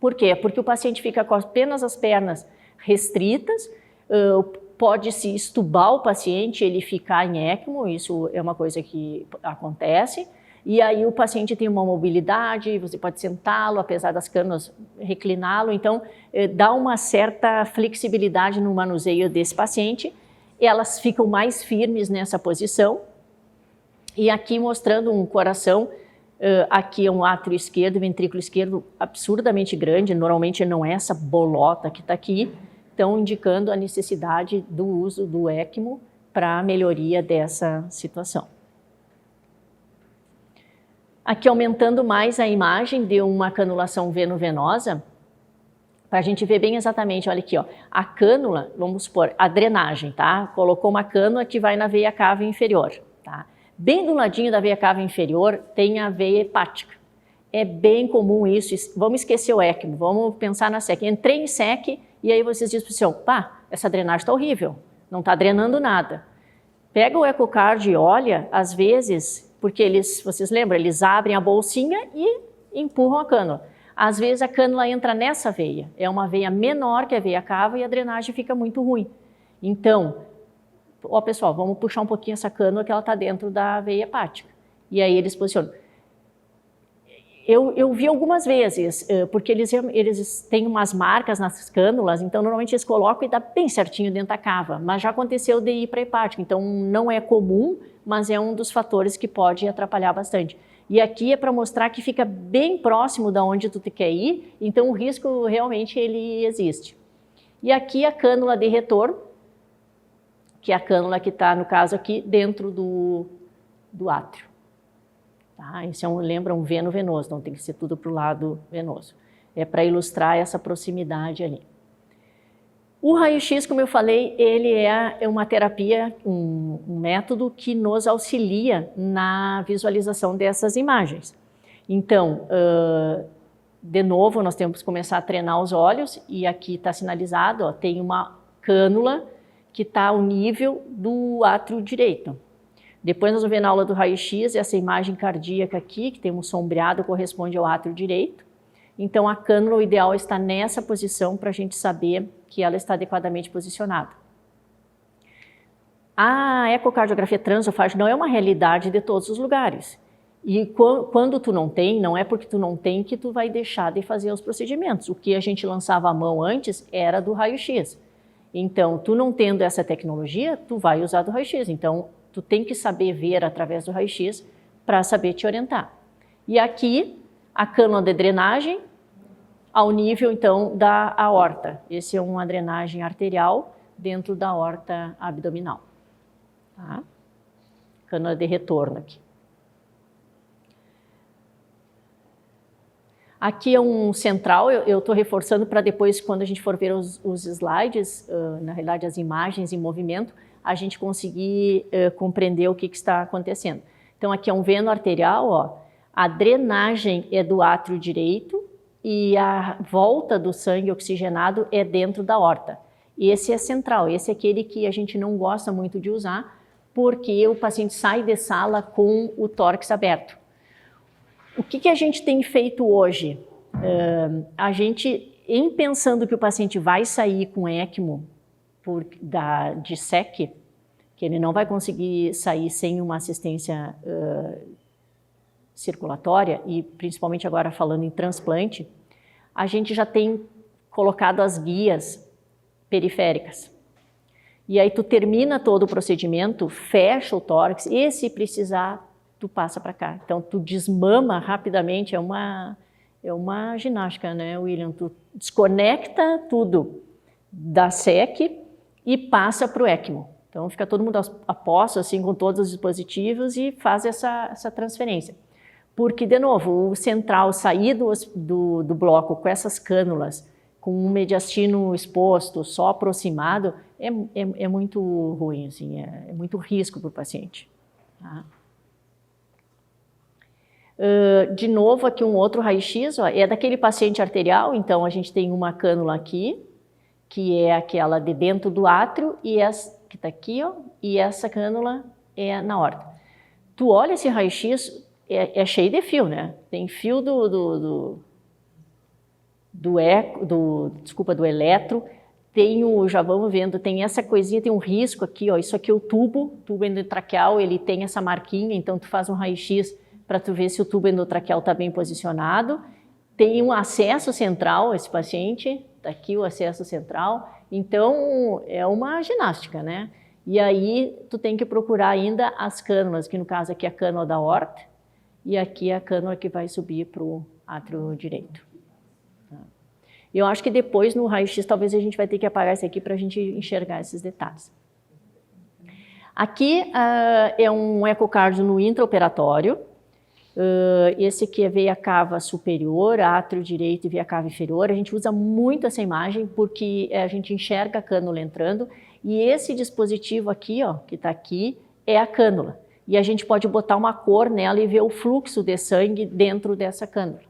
Por quê? Porque o paciente fica com apenas as pernas restritas, pode-se estubar o paciente, ele ficar em ECMO, isso é uma coisa que acontece, e aí o paciente tem uma mobilidade, você pode sentá-lo, apesar das cânulas, recliná-lo, então dá uma certa flexibilidade no manuseio desse paciente, elas ficam mais firmes nessa posição, e aqui mostrando um coração, aqui é um átrio esquerdo, ventrículo esquerdo absurdamente grande, normalmente não é essa bolota que está aqui, estão indicando a necessidade do uso do ECMO para a melhoria dessa situação. Aqui aumentando mais a imagem de uma canulação venovenosa, para a gente ver bem exatamente, olha aqui, ó, a cânula, vamos supor, a drenagem, tá? Colocou uma cânula que vai na veia cava inferior, tá? Bem do ladinho da veia cava inferior tem a veia hepática. É bem comum isso, vamos esquecer o ECMO, vamos pensar na SEC. Entrei em SEC e aí vocês dizem para o senhor, essa drenagem está horrível, não está drenando nada. Pega o ecocardio e olha, às vezes, porque vocês lembram, eles abrem a bolsinha e empurram a cânula. Às vezes a cânula entra nessa veia, é uma veia menor que a veia cava e a drenagem fica muito ruim. Então, pessoal, vamos puxar um pouquinho essa cânula que ela está dentro da veia hepática. E aí eles posicionam. Eu vi algumas vezes, porque eles têm umas marcas nas cânulas, então normalmente eles colocam e dá bem certinho dentro da cava, mas já aconteceu de ir para a hepática, então não é comum, mas é um dos fatores que pode atrapalhar bastante. E aqui é para mostrar que fica bem próximo da onde tu quer ir, então o risco realmente ele existe. E aqui a cânula de retorno, que é a cânula que está, no caso aqui, dentro do átrio. Tá? Esse lembra um veno venoso, então tem que ser tudo para o lado venoso. É para ilustrar essa proximidade ali. O raio-x, como eu falei, ele é uma terapia, um método que nos auxilia na visualização dessas imagens. Então, de novo, nós temos que começar a treinar os olhos, e aqui está sinalizado, ó, tem uma cânula que está ao nível do átrio direito. Depois nós vamos ver na aula do raio-x, essa imagem cardíaca aqui, que tem um sombreado, corresponde ao átrio direito. Então a cânula, o ideal está nessa posição para a gente saber que ela está adequadamente posicionada. A ecocardiografia transofágica não é uma realidade de todos os lugares. E quando tu não tem, não é porque tu não tem que tu vai deixar de fazer os procedimentos. O que a gente lançava a mão antes era do raio-x. Então, tu não tendo essa tecnologia, tu vai usar do raio-x. Então, tu tem que saber ver através do raio-x para saber te orientar. E aqui, a cânula de drenagem ao nível, então, da aorta. Esse é uma drenagem arterial dentro da aorta abdominal. Tá? Cânula de retorno aqui. Aqui é um central, eu estou reforçando para depois, quando a gente for ver os slides, na realidade as imagens em movimento, a gente conseguir compreender o que está acontecendo. Então aqui é um veno arterial, ó, a drenagem é do átrio direito e a volta do sangue oxigenado é dentro da aorta. Esse é central, esse é aquele que a gente não gosta muito de usar, porque o paciente sai de sala com o tórax aberto. O que a gente tem feito hoje? A gente, em pensando que o paciente vai sair com ECMO de SEC, que ele não vai conseguir sair sem uma assistência circulatória, e principalmente agora falando em transplante, a gente já tem colocado as guias periféricas. E aí tu termina todo o procedimento, fecha o tórax, e se precisar, tu passa para cá. Então, tu desmama rapidamente, é uma ginástica, né, William? Tu desconecta tudo da SEC e passa para o ECMO. Então, fica todo mundo a posto, assim, com todos os dispositivos e faz essa transferência. Porque, de novo, o central sair do bloco com essas cânulas, com um mediastino exposto, só aproximado, é muito ruim, assim, é muito risco para o paciente. Tá? De novo, aqui um outro raio-x, é daquele paciente arterial, então a gente tem uma cânula aqui, que é aquela de dentro do átrio, e essa que está aqui, ó, e essa cânula é na aorta. Tu olha esse raio-x, é cheio de fio, né? Tem fio do eletro, tem já vamos vendo, tem essa coisinha, tem um risco aqui, ó, isso aqui é o tubo endotraqueal, ele tem essa marquinha, então tu faz um raio-x para tu ver se o tubo endotraqueal está bem posicionado. Tem um acesso central, esse paciente, está aqui o acesso central, então é uma ginástica, né? E aí tu tem que procurar ainda as cânulas, que no caso aqui é a cânula da aorta, e aqui é a cânula que vai subir para o átrio direito. Eu acho que depois no raio-x talvez a gente vai ter que apagar isso aqui para a gente enxergar esses detalhes. Aqui é um ecocardio no intraoperatório. Esse aqui é veia cava superior, átrio direito e veia cava inferior. A gente usa muito essa imagem porque a gente enxerga a cânula entrando e esse dispositivo aqui, ó, que está aqui, é a cânula. E a gente pode botar uma cor nela e ver o fluxo de sangue dentro dessa cânula.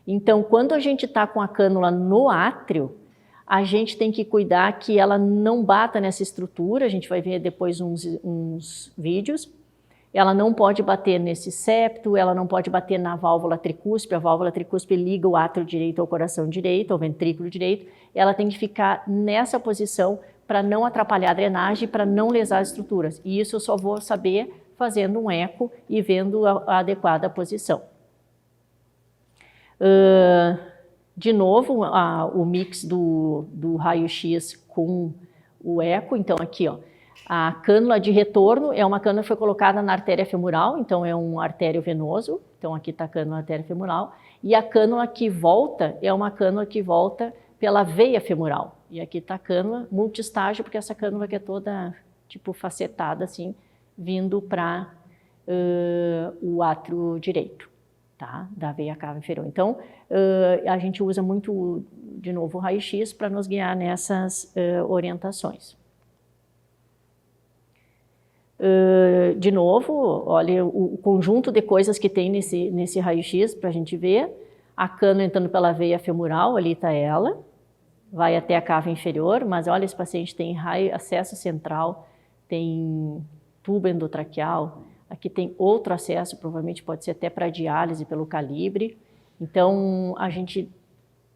Então, quando a gente está com a cânula no átrio, a gente tem que cuidar que ela não bata nessa estrutura, a gente vai ver depois uns vídeos. Ela não pode bater nesse septo, ela não pode bater na válvula tricúspide, a válvula tricúspide liga o átrio direito ao coração direito, ao ventrículo direito, ela tem que ficar nessa posição para não atrapalhar a drenagem, para não lesar as estruturas. E isso eu só vou saber fazendo um eco e vendo a adequada posição. De novo, o mix do raio-x com o eco, então aqui, ó. A cânula de retorno é uma cânula que foi colocada na artéria femoral, então é um artério venoso, então aqui está a cânula artéria femoral, e a cânula que volta é uma cânula que volta pela veia femoral, e aqui está a cânula multistágio, porque essa cânula que é toda tipo facetada assim, vindo para o átrio direito, tá? Da veia cava inferior. Então, a gente usa muito, de novo, o raio-x para nos guiar nessas orientações. De novo, olha o conjunto de coisas que tem nesse raio-x para a gente ver. A cânula entrando pela veia femoral, ali está ela, vai até a cava inferior, mas olha, esse paciente tem acesso central, tem tubo endotraqueal, aqui tem outro acesso, provavelmente pode ser até para diálise pelo calibre. Então, a gente,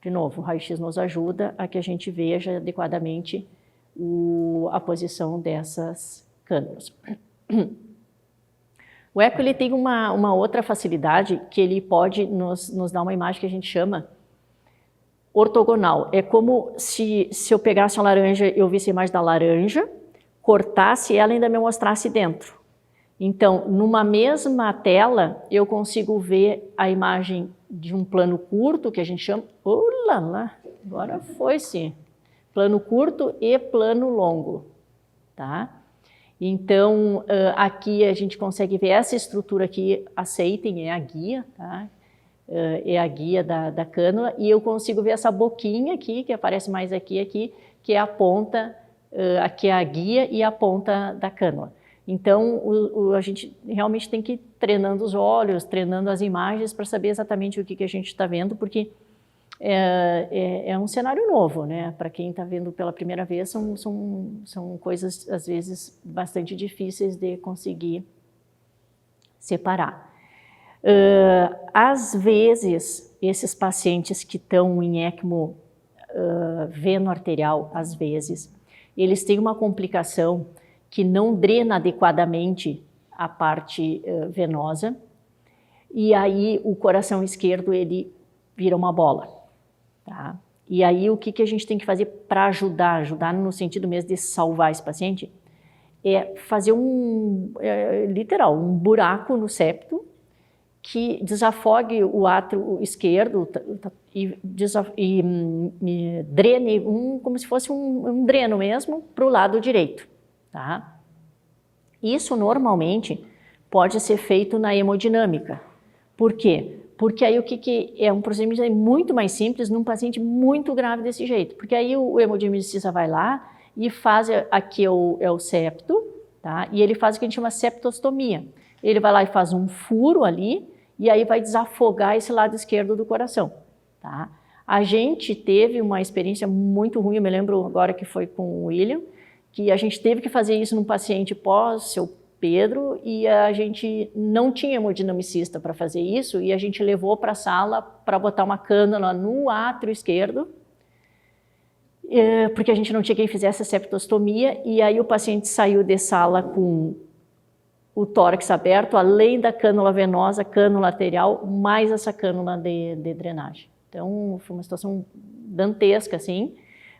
de novo, o raio-x nos ajuda a que a gente veja adequadamente a posição dessas cânulas. O eco ele tem uma outra facilidade que ele pode nos dar uma imagem que a gente chama ortogonal. É como se eu pegasse uma laranja, eu visse a imagem da laranja, cortasse ela e ainda me mostrasse dentro. Então, numa mesma tela, eu consigo ver a imagem de um plano curto, que a gente chama... Olá lá, agora foi-se. Plano curto e plano longo, tá? Então, aqui a gente consegue ver essa estrutura aqui, aceitem, é a guia, tá? É a guia da cânula, e eu consigo ver essa boquinha aqui, que aparece mais aqui, que é a ponta, aqui é a guia e a ponta da cânula. Então, a gente realmente tem que ir treinando os olhos, treinando as imagens para saber exatamente o que a gente está vendo, porque é um cenário novo, né? Para quem está vendo pela primeira vez, são coisas, às vezes, bastante difíceis de conseguir separar. Às vezes, esses pacientes que estão em ECMO veno-arterial, às vezes, eles têm uma complicação que não drena adequadamente a parte venosa, e aí o coração esquerdo, ele vira uma bola, tá? E aí o que a gente tem que fazer para ajudar no sentido mesmo de salvar esse paciente, é fazer literal, um buraco no septo, que desafogue o átrio esquerdo e drene, como se fosse um dreno mesmo, para o lado direito. Tá? Isso normalmente pode ser feito na hemodinâmica. Por quê? Porque aí é um procedimento muito mais simples num paciente muito grave desse jeito. Porque aí o hemodinamicista vai lá e faz, aqui é o septo, tá? E ele faz o que a gente chama septostomia. Ele vai lá e faz um furo ali e aí vai desafogar esse lado esquerdo do coração. Tá? A gente teve uma experiência muito ruim, eu me lembro agora que foi com o William, que a gente teve que fazer isso num paciente pós-seu Pedro e a gente não tinha hemodinamicista para fazer isso e a gente levou para a sala para botar uma cânula no átrio esquerdo, porque a gente não tinha quem fizesse a septostomia, e aí o paciente saiu de sala com o tórax aberto, além da cânula venosa, cânula arterial, mais essa cânula de drenagem. Então, foi uma situação dantesca, assim,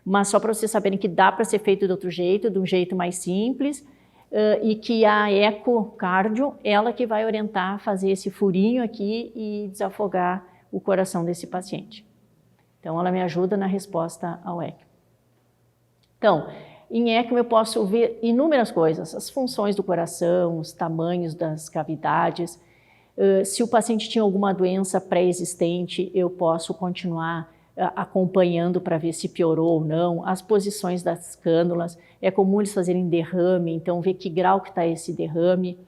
mas só para vocês saberem que dá para ser feito de outro jeito, de um jeito mais simples, e que a ecocardio, ela que vai orientar a fazer esse furinho aqui e desafogar o coração desse paciente. Então, ela me ajuda na resposta ao ECMO. Então, em ECMO eu posso ver inúmeras coisas, as funções do coração, os tamanhos das cavidades. Se o paciente tinha alguma doença pré-existente, eu posso continuar acompanhando para ver se piorou ou não, as posições das cânulas. É comum eles fazerem derrame, então ver que grau que está esse derrame.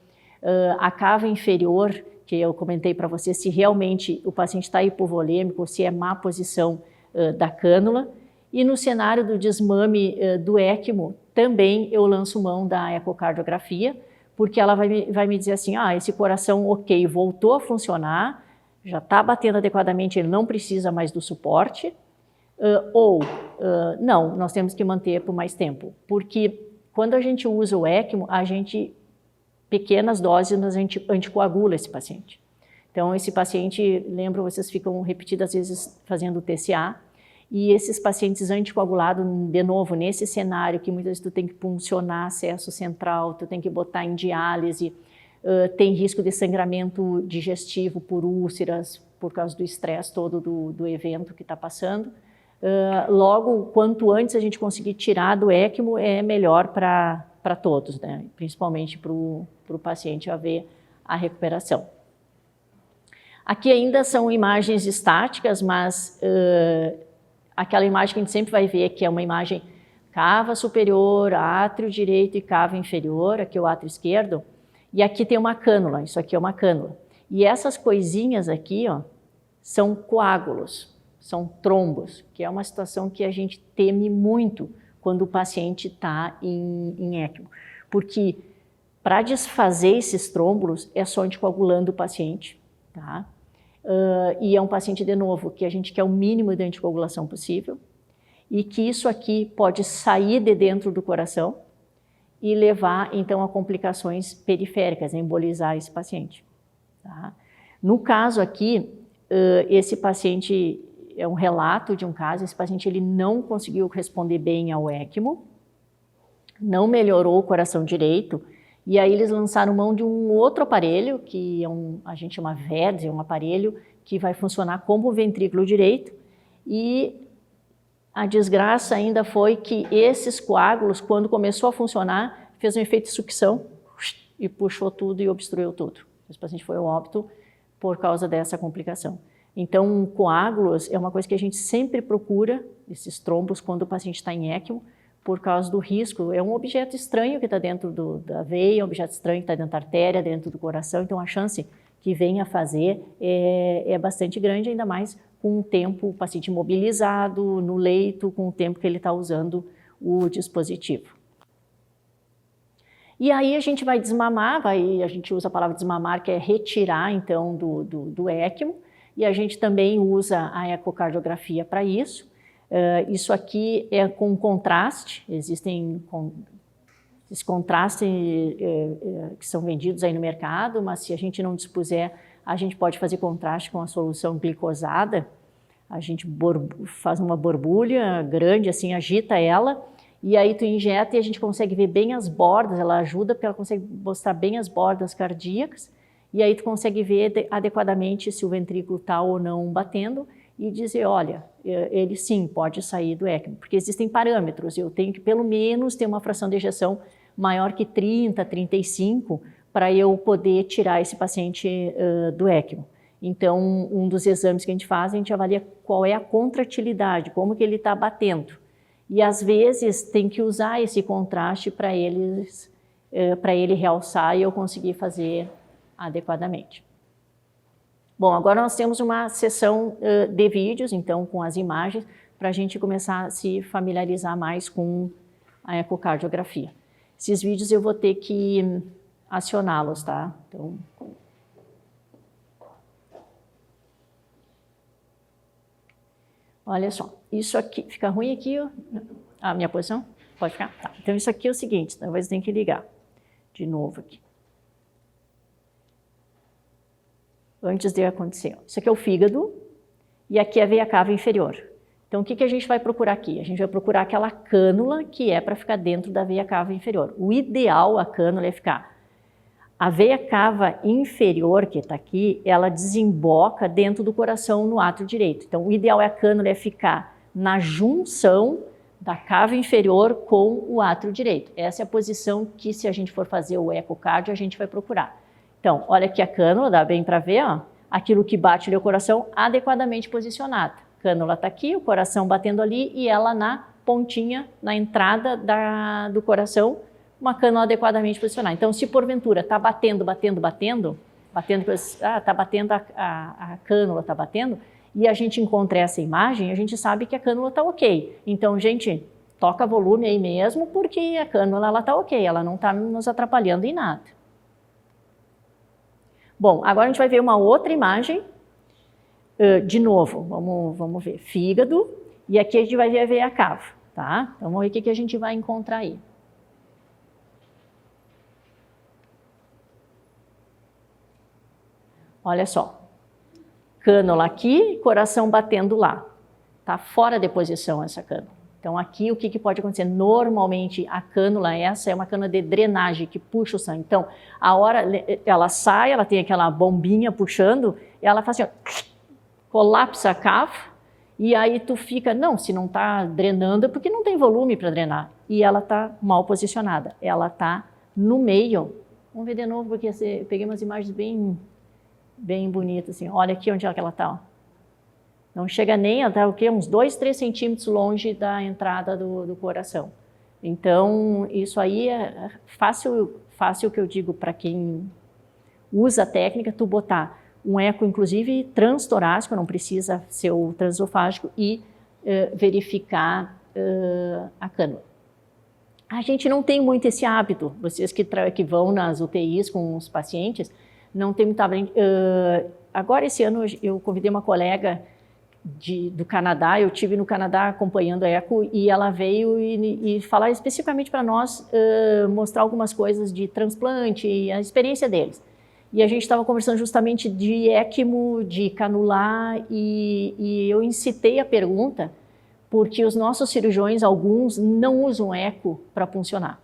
A cava inferior, que eu comentei para você, se realmente o paciente está hipovolêmico, se é má posição da cânula. E no cenário do desmame do ECMO, também eu lanço mão da ecocardiografia, porque ela vai me dizer assim, esse coração, ok, voltou a funcionar, já está batendo adequadamente, ele não precisa mais do suporte, não, nós temos que manter por mais tempo, porque quando a gente usa o ECMO, pequenas doses, a gente anticoagula esse paciente. Então, esse paciente, lembro, vocês ficam repetidas vezes fazendo TCA, e esses pacientes anticoagulados, de novo, nesse cenário que muitas vezes tu tem que puncionar acesso central, tu tem que botar em diálise, tem risco de sangramento digestivo por úlceras, por causa do estresse todo do evento que está passando. Logo, quanto antes a gente conseguir tirar do ECMO, é melhor para todos, né? Principalmente para o paciente haver a recuperação. Aqui ainda são imagens estáticas, mas aquela imagem que a gente sempre vai ver, que é uma imagem cava superior, átrio direito e cava inferior, aqui é o átrio esquerdo, e aqui tem uma cânula, isso aqui é uma cânula. E essas coisinhas aqui, são coágulos, são trombos, que é uma situação que a gente teme muito quando o paciente está em ECMO, porque para desfazer esses trombolos é só anticoagulando o paciente, tá? E é um paciente, de novo, que a gente quer o mínimo de anticoagulação possível e que isso aqui pode sair de dentro do coração e levar, então, a complicações periféricas, a embolizar esse paciente. Tá? No caso aqui, esse paciente, é um relato de um caso, esse paciente ele não conseguiu responder bem ao ECMO, não melhorou o coração direito, e aí eles lançaram mão de um outro aparelho, que a gente chama VERS, é um aparelho que vai funcionar como o ventrículo direito, e a desgraça ainda foi que esses coágulos, quando começou a funcionar, fez um efeito de sucção e puxou tudo e obstruiu tudo. Esse paciente foi ao óbito por causa dessa complicação. Então, coágulos é uma coisa que a gente sempre procura, esses trombos, quando o paciente está em ECMO, por causa do risco. É um objeto estranho que está dentro da veia, um objeto estranho que está dentro da artéria, dentro do coração, então a chance que venha a fazer é bastante grande, ainda mais com o tempo, o paciente imobilizado, no leito, com o tempo que ele está usando o dispositivo. E aí a gente vai desmamar, a gente usa a palavra desmamar, que é retirar, então, do ECMO, e a gente também usa a ecocardiografia para isso. Isso aqui é com contraste, existem esses contrastes que são vendidos aí no mercado, mas se a gente não dispuser, a gente pode fazer contraste com a solução glicosada. A gente faz uma borbulha grande, assim, agita ela, e aí tu injeta e a gente consegue ver bem as bordas, ela ajuda porque ela consegue mostrar bem as bordas cardíacas, e aí tu consegue ver adequadamente se o ventrículo está ou não batendo, e dizer, olha, ele sim pode sair do ECMO, porque existem parâmetros, eu tenho que pelo menos ter uma fração de ejeção maior que 30, 35, para eu poder tirar esse paciente do ECMO. Então, um dos exames que a gente faz, a gente avalia qual é a contratilidade, como que ele está batendo. E às vezes tem que usar esse contraste para ele realçar e eu conseguir fazer adequadamente. Bom, agora nós temos uma sessão de vídeos, então, com as imagens, para a gente começar a se familiarizar mais com a ecocardiografia. Esses vídeos eu vou ter que acioná-los, tá? Então, olha só, isso aqui, fica ruim aqui, a minha posição? Pode ficar? Tá. Então, isso aqui é o seguinte, talvez tenha que ligar de novo aqui. Antes de acontecer. Isso aqui é o fígado e aqui é a veia cava inferior. Então, o que a gente vai procurar aqui? A gente vai procurar aquela cânula que é para ficar dentro da veia cava inferior. O ideal, a cânula, é ficar... A veia cava inferior, que está aqui, ela desemboca dentro do coração no átrio direito. Então, o ideal é a cânula ficar na junção da cava inferior com o átrio direito. Essa é a posição que, se a gente for fazer o ecocardio, a gente vai procurar. Então, olha aqui a cânula, dá bem para ver, ó, aquilo que bate ali o coração adequadamente posicionado. A cânula está aqui, o coração batendo ali e ela na pontinha, na entrada do coração, uma cânula adequadamente posicionada. Então, se porventura está batendo, está batendo a cânula, está batendo, e a gente encontra essa imagem, a gente sabe que a cânula está ok. Então, gente, toca volume aí mesmo, porque a cânula está ok, ela não está nos atrapalhando em nada. Bom, agora a gente vai ver uma outra imagem, de novo, vamos ver, fígado, e aqui a gente vai ver a veia cava, tá? Então, vamos ver o que a gente vai encontrar aí. Olha só, cânula aqui, coração batendo lá, tá fora de posição essa cânula. Então, aqui o que pode acontecer? Normalmente, a cânula essa é uma cânula de drenagem que puxa o sangue. Então, a hora ela sai, ela tem aquela bombinha puxando, e ela faz assim, ó, colapsa a cava, e aí tu fica, não, se não está drenando é porque não tem volume para drenar. E ela está mal posicionada, ela está no meio. Vamos ver de novo, porque eu peguei umas imagens bem bonitas, assim. Olha aqui onde é que ela está, ó. Não chega nem, ela está o quê? Uns 2, 3 centímetros longe da entrada do coração. Então, isso aí é fácil que eu digo para quem usa a técnica, tu botar um eco, inclusive, transtorácico, não precisa ser o transesofágico, e verificar a cânula. A gente não tem muito esse hábito, vocês que vão nas UTIs com os pacientes, não tem muito hábito. Agora, esse ano, eu convidei uma colega do Canadá, eu estive no Canadá acompanhando a ECO e ela veio e falar especificamente para nós, mostrar algumas coisas de transplante e a experiência deles. E a gente estava conversando justamente de ECMO, de canular, e eu incitei a pergunta porque os nossos cirurgiões, alguns, não usam eco para puncionar.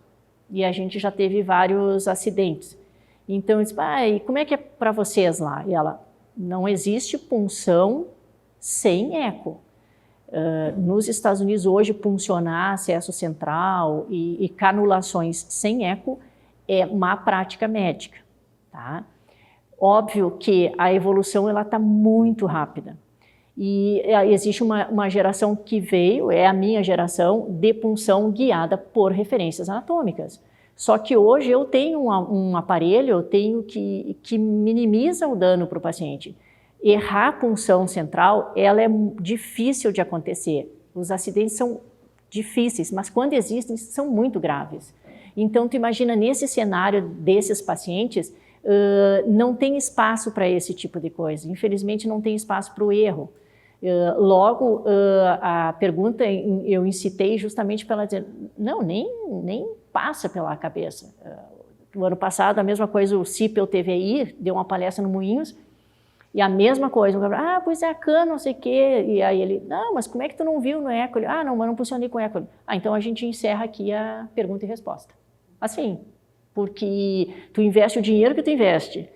E a gente já teve vários acidentes. Então, eu disse, e como é que é para vocês lá? E ela, não existe punção sem eco. Nos Estados Unidos, hoje, puncionar acesso central e canulações sem eco é má prática médica. Tá? Óbvio que a evolução está muito rápida. E existe uma geração que veio, é a minha geração, de punção guiada por referências anatômicas. Só que hoje eu tenho um aparelho, eu tenho que minimiza o dano para o paciente. Errar a punção central, ela é difícil de acontecer. Os acidentes são difíceis, mas quando existem, são muito graves. Então, tu imagina, nesse cenário desses pacientes, não tem espaço para esse tipo de coisa. Infelizmente, não tem espaço para o erro. Logo, a pergunta eu incitei justamente para ela dizer, não, nem passa pela cabeça. No ano passado, a mesma coisa, o Cipel teve aí, deu uma palestra no Moinhos, e a mesma coisa, pois é a cana, não sei o quê, e aí ele, não, mas como é que tu não viu no eco? Ele, não, mas não funcionei com eco. Então a gente encerra aqui a pergunta e resposta. Assim, porque tu investe o dinheiro que tu investe,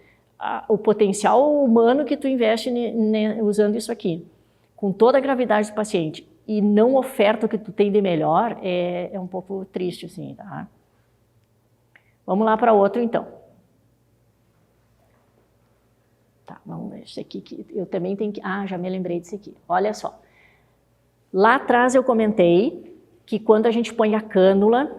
o potencial humano que tu investe usando isso aqui, com toda a gravidade do paciente, e não oferta o que tu tem de melhor, é um pouco triste, assim, tá? Vamos lá para outro, então. Tá, vamos ver, esse aqui que eu também tenho que... já me lembrei desse aqui. Olha só. Lá atrás eu comentei que quando a gente põe a cânula,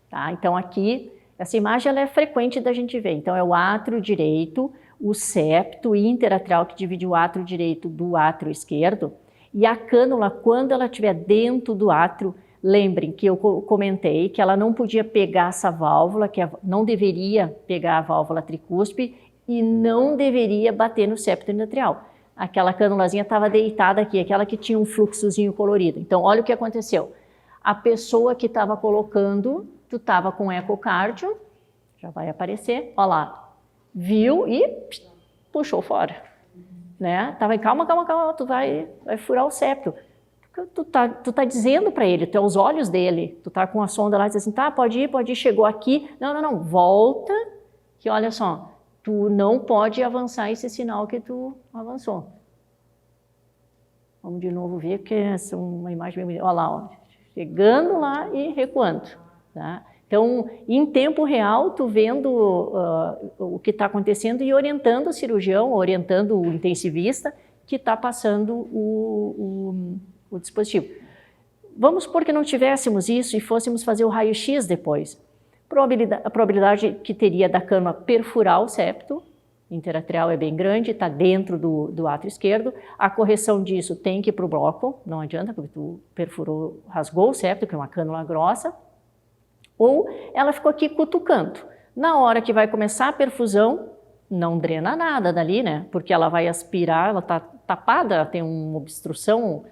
tá? Então aqui, essa imagem ela é frequente da gente ver. Então é o átrio direito, o septo interatrial que divide o átrio direito do átrio esquerdo, e a cânula, quando ela estiver dentro do átrio, lembrem que eu comentei que ela não podia pegar essa válvula, que não deveria pegar a válvula tricúspide e não deveria bater no septo endometrial. Aquela cânulazinha estava deitada aqui, aquela que tinha um fluxozinho colorido. Então, olha o que aconteceu. A pessoa que estava colocando, tu estava com ecocardio, já vai aparecer, olha lá, viu e puxou fora. Né? Tava em calma, tu vai furar o septo. Tu tá dizendo para ele, tu é os olhos dele, tu tá com a sonda lá e diz assim, tá, pode ir, chegou aqui. Não, volta, que olha só, tu não pode avançar esse sinal que tu avançou. Vamos de novo ver, que essa é uma imagem bem bonita. Olha lá, chegando lá e recuando. Tá? Então, em tempo real, tu vendo o que está acontecendo e orientando o cirurgião, orientando o intensivista que está passando o dispositivo. Vamos supor que não tivéssemos isso e fôssemos fazer o raio-x depois. A probabilidade que teria da cânula perfurar o septo interatrial é bem grande, está dentro do átrio esquerdo. A correção disso tem que ir para o bloco, não adianta, porque tu perfurou, rasgou o septo, que é uma cânula grossa. Ou ela ficou aqui cutucando. Na hora que vai começar a perfusão, não drena nada dali, né? Porque ela vai aspirar, ela está tapada, tem uma obstrução.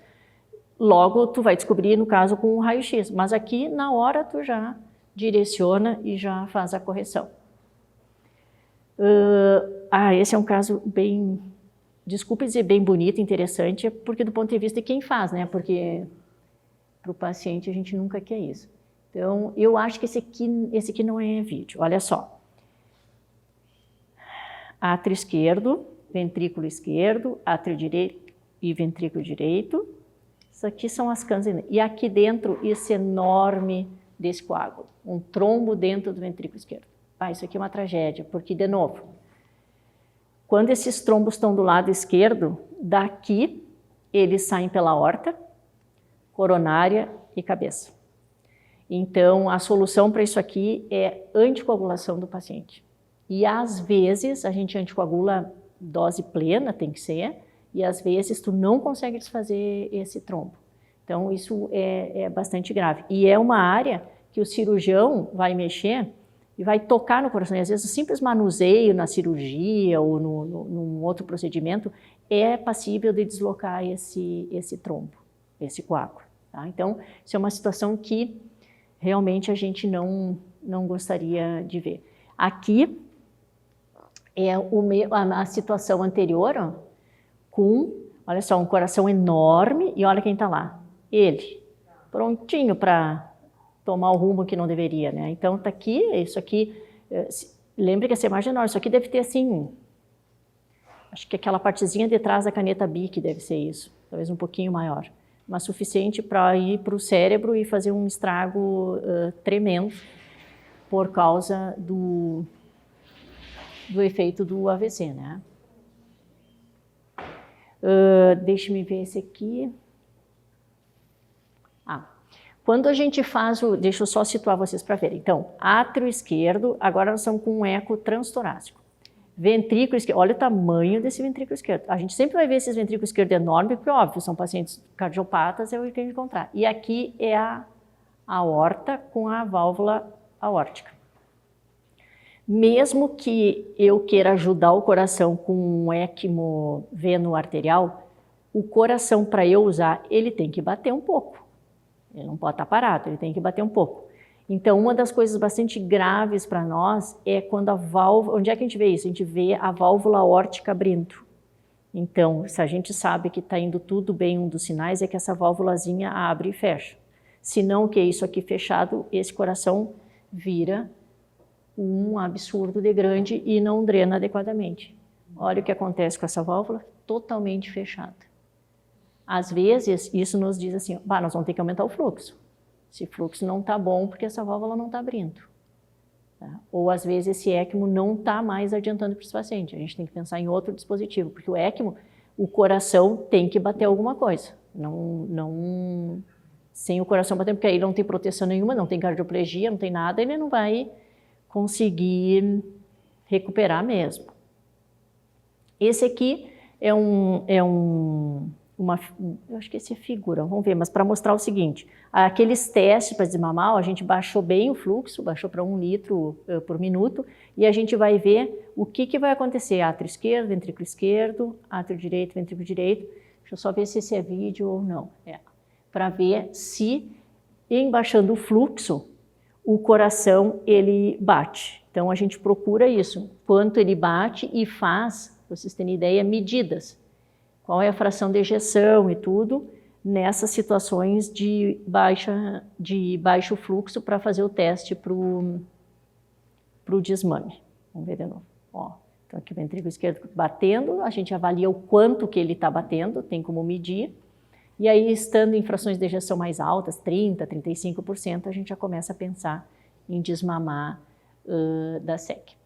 Logo, tu vai descobrir, no caso, com o raio-x. Mas aqui, na hora, tu já direciona e já faz a correção. Esse é um caso bem, desculpe dizer, bem bonito, interessante, porque do ponto de vista de quem faz, né? Porque para o paciente a gente nunca quer isso. Então, eu acho que esse aqui não é vídeo. Olha só. Átrio esquerdo, ventrículo esquerdo, átrio direito e ventrículo direito. Isso aqui são as cânulas. E aqui dentro, esse enorme desse coágulo. Um trombo dentro do ventrículo esquerdo. Isso aqui é uma tragédia, porque, de novo, quando esses trombos estão do lado esquerdo, daqui eles saem pela aorta, coronária e cabeça. Então, a solução para isso aqui é anticoagulação do paciente. E, às vezes, a gente anticoagula dose plena, tem que ser, e, às vezes, tu não consegue desfazer esse trombo. Então, isso é bastante grave. E é uma área que o cirurgião vai mexer e vai tocar no coração. E, às vezes, o simples manuseio na cirurgia ou num outro procedimento é passível de deslocar esse trombo, esse coágulo. Tá? Então, isso é uma situação que realmente a gente não gostaria de ver. Aqui, é a situação anterior, ó, com, olha só, um coração enorme e olha quem está lá, ele, prontinho para tomar o rumo que não deveria, né? Então tá aqui, isso aqui, lembre que essa imagem é enorme, isso aqui deve ter assim, acho que aquela partezinha de trás da caneta Bic deve ser isso, talvez um pouquinho maior, mas suficiente para ir para o cérebro e fazer um estrago tremendo por causa do efeito do AVC, né? Deixa-me ver esse aqui. Quando a gente faz o... Deixa eu só situar vocês para verem. Então, átrio esquerdo, agora nós estamos com um eco transtorácico. Ventrículo esquerdo, olha o tamanho desse ventrículo esquerdo. A gente sempre vai ver esses ventrículos esquerdos enormes, porque, óbvio, são pacientes cardiopatas, é o que a gente encontrar. E aqui é a aorta com a válvula aórtica. Mesmo que eu queira ajudar o coração com um ECMO veno-arterial, o coração, para eu usar, ele tem que bater um pouco. Ele não pode estar parado, ele tem que bater um pouco. Então, uma das coisas bastante graves para nós é quando a válvula... Onde é que a gente vê isso? A gente vê a válvula aórtica abrindo. Então, se a gente sabe que está indo tudo bem, um dos sinais é que essa válvulazinha abre e fecha. Se não, que é isso aqui fechado, esse coração vira um absurdo de grande e não drena adequadamente. Olha o que acontece com essa válvula, totalmente fechada. Às vezes, isso nos diz assim, nós vamos ter que aumentar o fluxo. Esse fluxo não está bom porque essa válvula não está abrindo. Tá? Ou, às vezes, esse ECMO não está mais adiantando para esse paciente. A gente tem que pensar em outro dispositivo, porque o ECMO, o coração tem que bater alguma coisa. Sem o coração batendo, porque aí não tem proteção nenhuma, não tem cardioplegia, não tem nada, ele não vai conseguir recuperar mesmo. Esse aqui eu acho que esse é figura, vamos ver, mas para mostrar o seguinte, aqueles testes para desmamar, a gente baixou bem o fluxo, baixou para 1 litro por minuto, e a gente vai ver o que vai acontecer, átrio esquerdo, ventrículo esquerdo, átrio direito, ventrículo direito, deixa eu só ver se esse é vídeo ou não, para ver se, em baixando o fluxo, o coração ele bate. Então a gente procura isso, quanto ele bate e faz, para vocês terem ideia, medidas. Qual é a fração de ejeção e tudo, nessas situações de baixo fluxo para fazer o teste para o desmame. Vamos ver de novo. Então aqui o ventrículo esquerdo batendo, a gente avalia o quanto que ele está batendo, tem como medir, e aí estando em frações de ejeção mais altas, 30%, 35%, a gente já começa a pensar em desmamar da SEC.